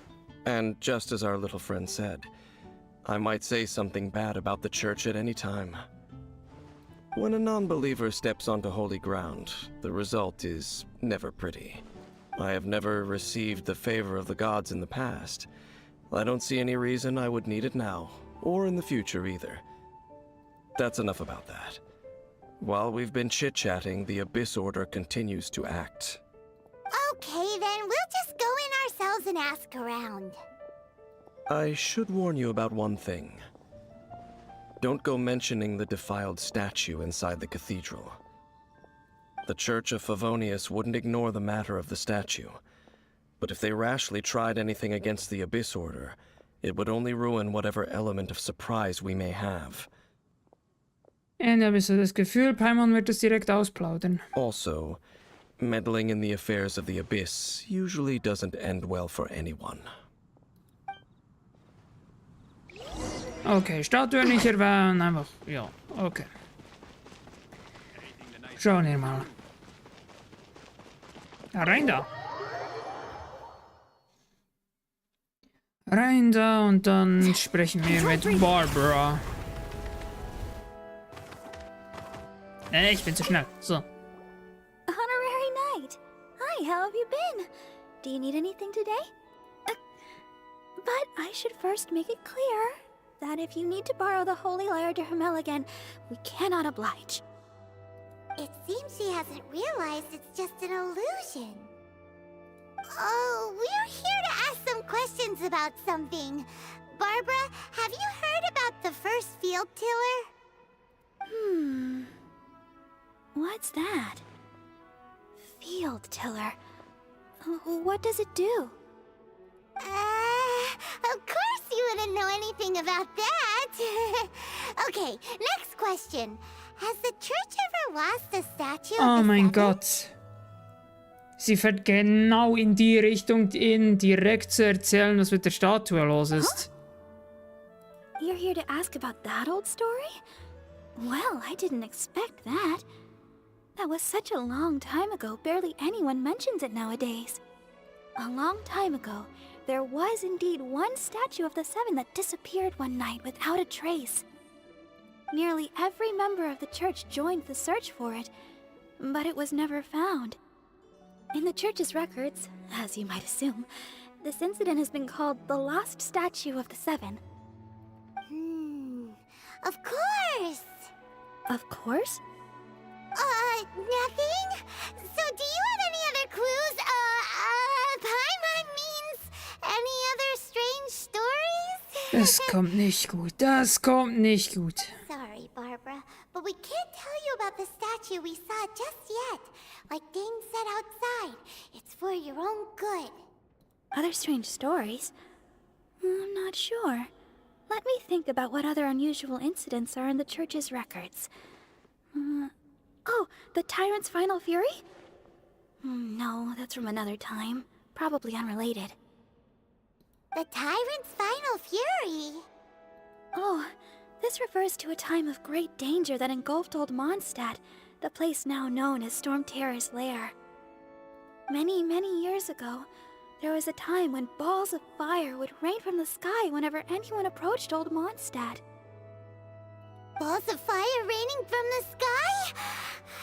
And just as our little friend said, I might say something bad about the church at any time. When a non-believer steps onto holy ground, the result is never pretty. I have never received the favor of the gods in the past. I don't see any reason I would need it now, or in the future either. That's enough about that. While we've been chit-chatting, the Abyss Order continues to act. Okay, then we'll just go in ourselves and ask around. I should warn you about one thing. Don't go mentioning the defiled statue inside the cathedral. The Church of Favonius wouldn't ignore the matter of the statue. But if they rashly tried anything against the Abyss Order, it would only ruin whatever element of surprise we may have. Und da habe ich so das Gefühl, Paimon wird es direkt ausplaudern. Also, meddling in the affairs of the Abyss usually doesn't end well for anyone. Okay, Statue nicht erwähnen, einfach, ja, okay. Schauen wir mal. Ja, rein da. Rein da und dann sprechen wir mit Barbara. Ich bin zu schnell. So. Honorary Knight. Hi, how have you been? Do you need anything today? But I should first make it clear that if you need to borrow the Holy Lyre to Hermel again, we cannot oblige. It seems she hasn't realized it's just an illusion. Oh, we're here to ask some questions about something. Barbara, have you heard about the first field tiller? What's that? Field tiller. What does it do? Of course you wouldn't know anything about that. Okay, next question. Has the church ever lost a statue of Oh the mein Seven? Gott. Sie fährt genau in die Richtung, ihn direkt zu erzählen, was mit der Statue los ist. You're here to ask about that old story? Well, I didn't expect that. That was such a long time ago, barely anyone mentions it nowadays. A long time ago, there was indeed one statue of the Seven that disappeared one night without a trace. Nearly every member of the church joined the search for it, but it was never found. In the church's records, as you might assume, this incident has been called the Lost Statue of the Seven. Of course. Of course? Nothing? So do you have any other clues? Paimon means any other strange stories? Das kommt nicht gut. Das kommt nicht gut. Sorry, Barbara, but we can't tell you about the statue we saw just yet. Like Dane said outside, it's for your own good. Other strange stories? I'm not sure. Let me think about what other unusual incidents are in the church's records. Oh, the Tyrant's Final Fury? No, that's from another time. Probably unrelated. The Tyrant's Final Fury? Oh, this refers to a time of great danger that engulfed Old Mondstadt, the place now known as Storm Terror's lair. Many, many years ago, there was a time when balls of fire would rain from the sky whenever anyone approached Old Mondstadt. Balls of fire raining from the sky?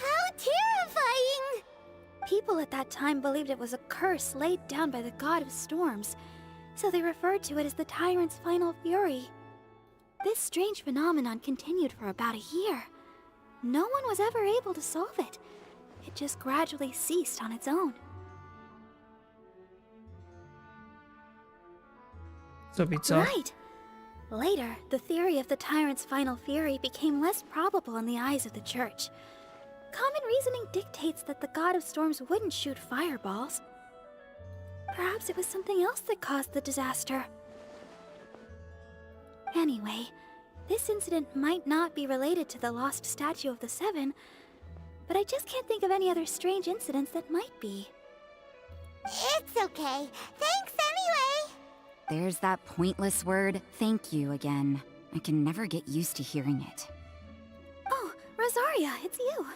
How terrifying! People at that time believed it was a curse laid down by the god of storms, so they referred to it as the Tyrant's Final Fury. This strange phenomenon continued for about a year. No one was ever able to solve it. It just gradually ceased on its own. So bizarre. Right. Later, the theory of the Tyrant's Final Fury became less probable in the eyes of the church. Common reasoning dictates that the god of storms wouldn't shoot fireballs. Perhaps it was something else that caused the disaster. Anyway, this incident might not be related to the lost statue of the Seven, but I just can't think of any other strange incidents that might be. It's okay. Thanks anyway. There's that pointless word, thank you, again. I can never get used to hearing it. Oh, Rosaria, it's you.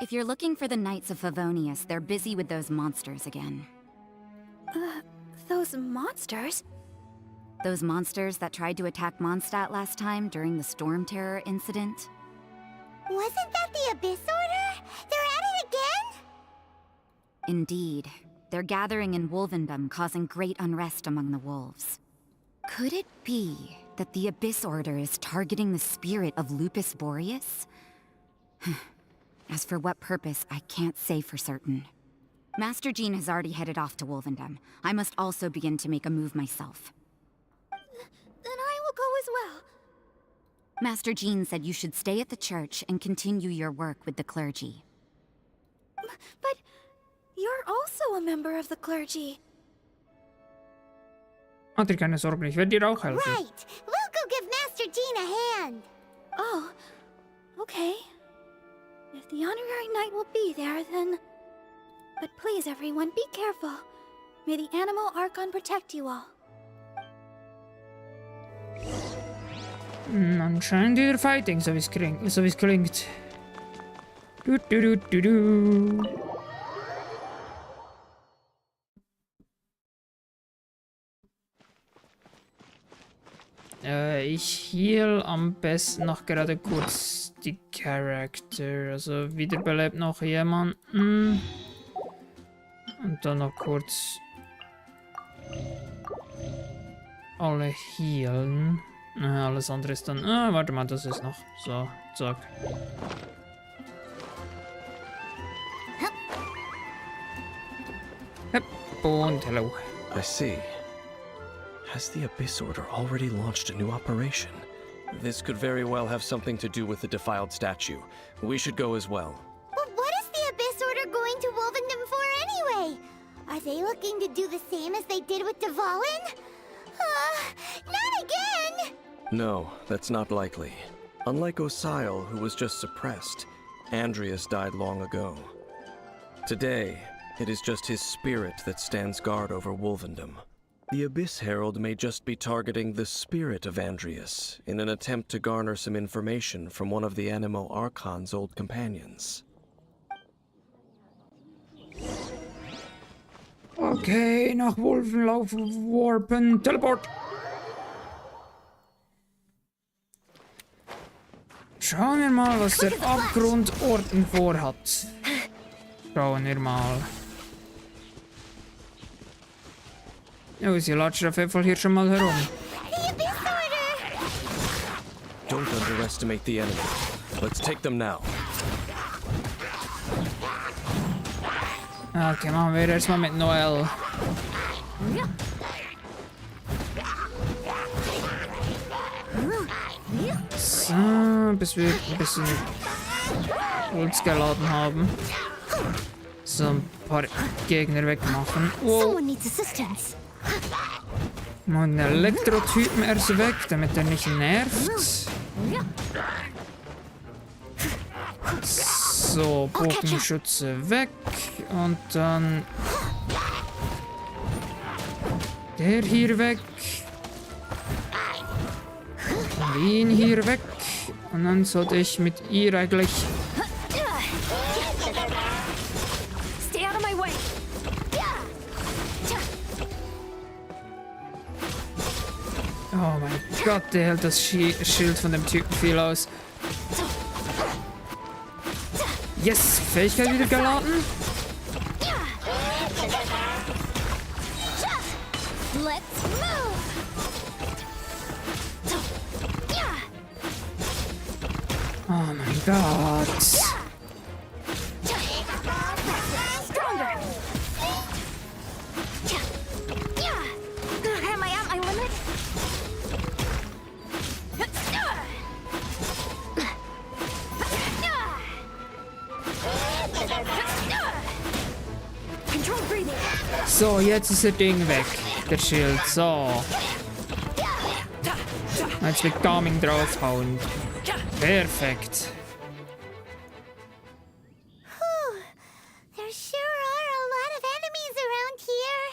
If you're looking for the Knights of Favonius, they're busy with those monsters again. Those monsters? Those monsters that tried to attack Mondstadt last time during the Storm Terror incident? Wasn't that the Abyss Order? They're at it again? Indeed. They're gathering in Wolvendom, causing great unrest among the wolves. Could it be that the Abyss Order is targeting the spirit of Lupus Boreas? As for what purpose, I can't say for certain. Master Jean has already headed off to Wolvendom. I must also begin to make a move myself. Then I will go as well. Master Jean said you should stay at the church and continue your work with the clergy. But you're also a member of the clergy. Mach dir keine Sorgen, ich werde dir auch helfen. Right. We'll go give Master Jean a hand. Oh, okay. If the honorary knight will be there, then... But please, everyone, be careful. May the Animal Archon protect you all. Anscheinend wieder Fighting, so wie es klingt. Du, du, du, du, du. Ich heal am besten noch gerade kurz die Charakter. Also wiederbelebt noch jemanden. Und dann noch kurz alle healen. Alles andere ist dann... warte mal, das ist noch... So, zack. Und hello. I see. Has the Abyss Order already launched a new operation? This could very well have something to do with the defiled statue. We should go as well. But what is the Abyss Order going to Wolvendom for anyway? Are they looking to do the same as they did with Dvalin? Not again! No, that's not likely. Unlike Osial, who was just suppressed, Andreas died long ago. Today, it is just his spirit that stands guard over Wolvendom. The Abyss Herald may just be targeting the spirit of Andreas in an attempt to garner some information from one of the Animo Archon's old companions. Okay, nach Wolfenlauf warpen. Teleport. Schauen wir mal, was der Abgrundorden vorhat. Schauen wir mal. Oh, sie latscht auf jeden Fall hier schon mal herum. Don't underestimate the enemy. Let's take them now. Okay, machen wir erstmal mit Noel. So, bis wir ein bisschen Holz geladen haben. So, ein paar Gegner wegmachen. Wow. Mal einen Elektrotypen erst weg, damit er nicht nervt. So, Bogenschütze weg. Und dann der hier weg. Und ihn hier weg. Und dann sollte ich mit ihr eigentlich... Stay out of my way. Oh mein Gott, der hält das Schild von dem Typen viel aus. Yes, Fähigkeit wieder geladen. Let's move! Oh mein Gott. Am I at my limit? Control breathing. So, jetzt ist das Ding weg. Der Schild. So. Jetzt mit Gaming draufhauen. Perfekt. There sure are a lot of enemies around here.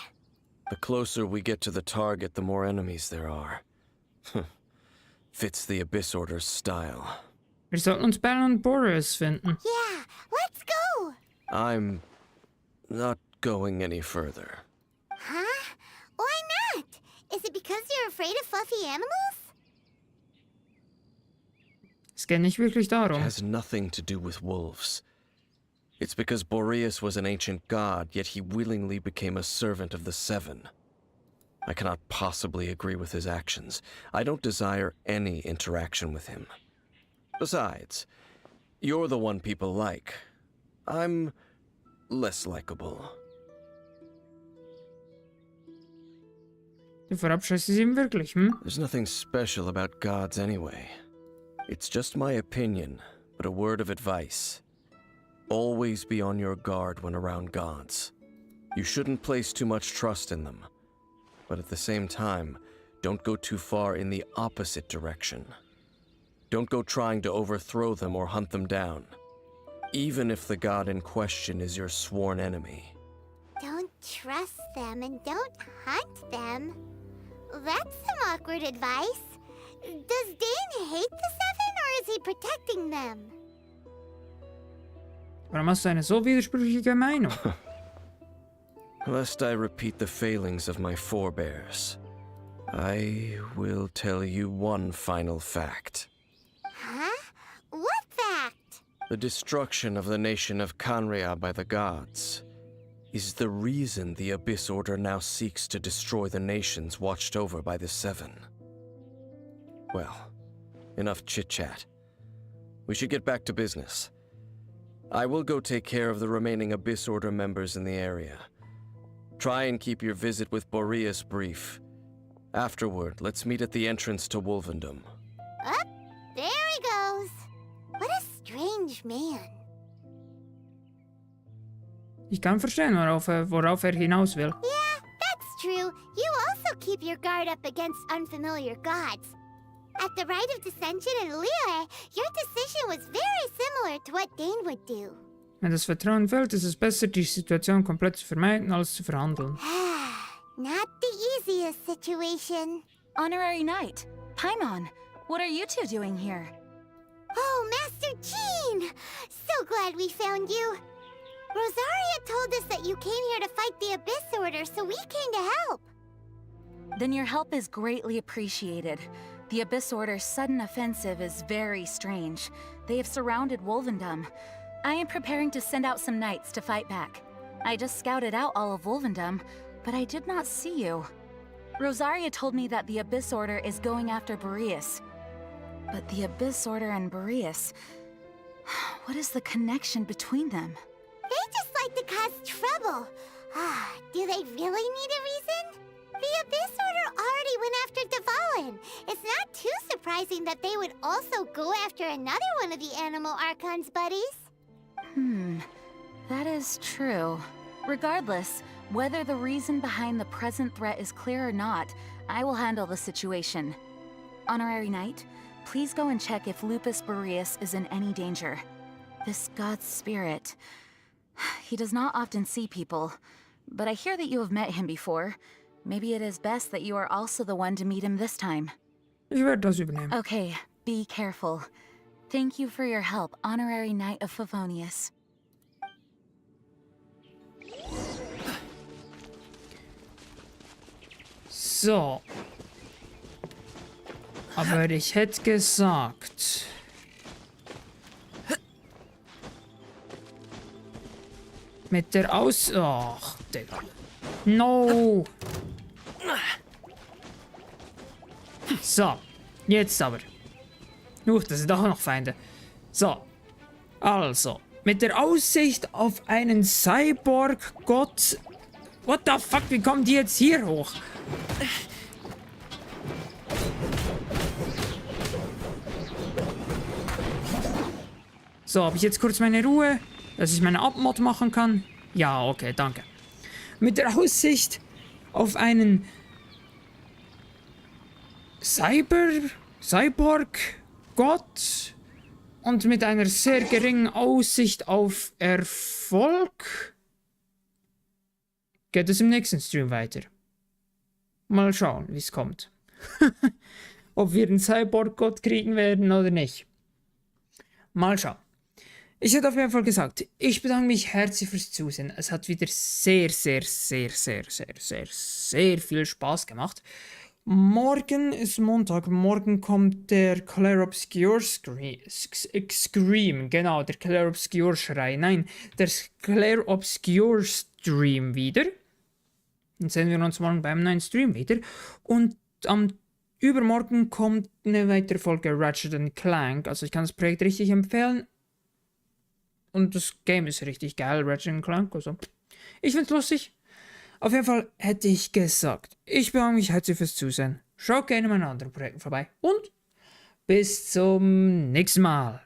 The closer we get to the target, the more enemies there are. Fits the Abyss Order's style. Wir sollten uns Bell und Boris finden. Yeah, let's go! I'm not going any further. Huh? Why not? Is it because you're afraid of fluffy animals? Es geht nicht wirklich It darum. has nothing to do with wolves. It's because Boreas was an ancient god, yet he willingly became a servant of the Seven. I cannot possibly agree with his actions. I don't desire any interaction with him. Besides, you're the one people like. I'm less likable. Du verabscheust sie ihm wirklich, hm? There's nothing special about gods anyway. It's just my opinion, but a word of advice. Always be on your guard when around gods. You shouldn't place too much trust in them. But at the same time, don't go too far in the opposite direction. Don't go trying to overthrow them or hunt them down, even if the god in question is your sworn enemy. Don't trust them and don't hunt them. That's some awkward advice. Does Dane hate the Seven or is he protecting them? Warum hast du eine so widersprüchliche Meinung? Lest I repeat the failings of my forebears, I will tell you one final fact. Huh? What fact? The destruction of the nation of Canria by the gods is the reason the Abyss Order now seeks to destroy the nations watched over by the Seven. Well, enough chit-chat. We should get back to business. I will go take care of the remaining Abyss Order members in the area. Try and keep your visit with Boreas brief. Afterward, let's meet at the entrance to Wolvendom. Up, there he goes. What a strange man. Ich kann verstehen, worauf hinaus will. Yeah, that's true. You also keep your guard up against unfamiliar gods. At the Rite of Dissension in Liyue, your decision was very similar to what Dane would do. Wenn das Vertrauen fehlt, ist es besser, die Situation komplett zu vermeiden, als zu verhandeln. Not the easiest situation. Honorary Knight, Paimon, what are you two doing here? Oh, Master Jean! So glad we found you. Rosaria told us that you came here to fight the Abyss Order, so we came to help. Then your help is greatly appreciated. The Abyss Order's sudden offensive is very strange. They have surrounded Wolvendom. I am preparing to send out some knights to fight back. I just scouted out all of Wolvendom, but I did not see you. Rosaria told me that the Abyss Order is going after Boreas. But the Abyss Order and Boreas... What is the connection between them? They just like to cause trouble. Do they really need a reason? The Abyss Order already went after Dvalin. It's not too surprising that they would also go after another one of the Animal Archon's buddies. That is true. Regardless, whether the reason behind the present threat is clear or not, I will handle the situation. Honorary Knight, please go and check if Lupus Boreas is in any danger. This god's spirit... He does not often see people, but I hear that you have met him before. Maybe it is best that you are also the one to meet him this time. Ich werde das übernehmen. Okay, be careful. Thank you for your help, Honorary Knight of Favonius. So. Aber ich hätte gesagt... Mit der Ach, Digga. No! So, jetzt aber. Das sind auch noch Feinde. So, also. Mit der Aussicht auf einen Cyborg-Gott... What the fuck, wie kommen die jetzt hier hoch? So, habe ich jetzt kurz meine Ruhe, dass ich meine Abmod machen kann? Ja, okay, danke. Mit der Aussicht auf einen Cyborg-Gott und mit einer sehr geringen Aussicht auf Erfolg geht es im nächsten Stream weiter. Mal schauen, wie es kommt. Ob wir einen Cyborg-Gott kriegen werden oder nicht. Mal schauen. Ich hätte auf jeden Fall gesagt, ich bedanke mich herzlich fürs Zusehen. Es hat wieder sehr viel Spaß gemacht. Morgen ist Montag. Morgen kommt der Claire Obscure Scream. Genau, der Claire Obscure Schrei. Nein, der Claire Obscure Stream wieder. Dann sehen wir uns morgen beim neuen Stream wieder. Und am übermorgen kommt eine weitere Folge Ratchet & Clank. Also ich kann das Projekt richtig empfehlen. Und das Game ist richtig geil, Ratchet & Clank. Also, ich find's lustig. Auf jeden Fall hätte ich gesagt, ich bedanke mich herzlich fürs Zusehen. Schaut gerne in meinen anderen Projekten vorbei. Und bis zum nächsten Mal.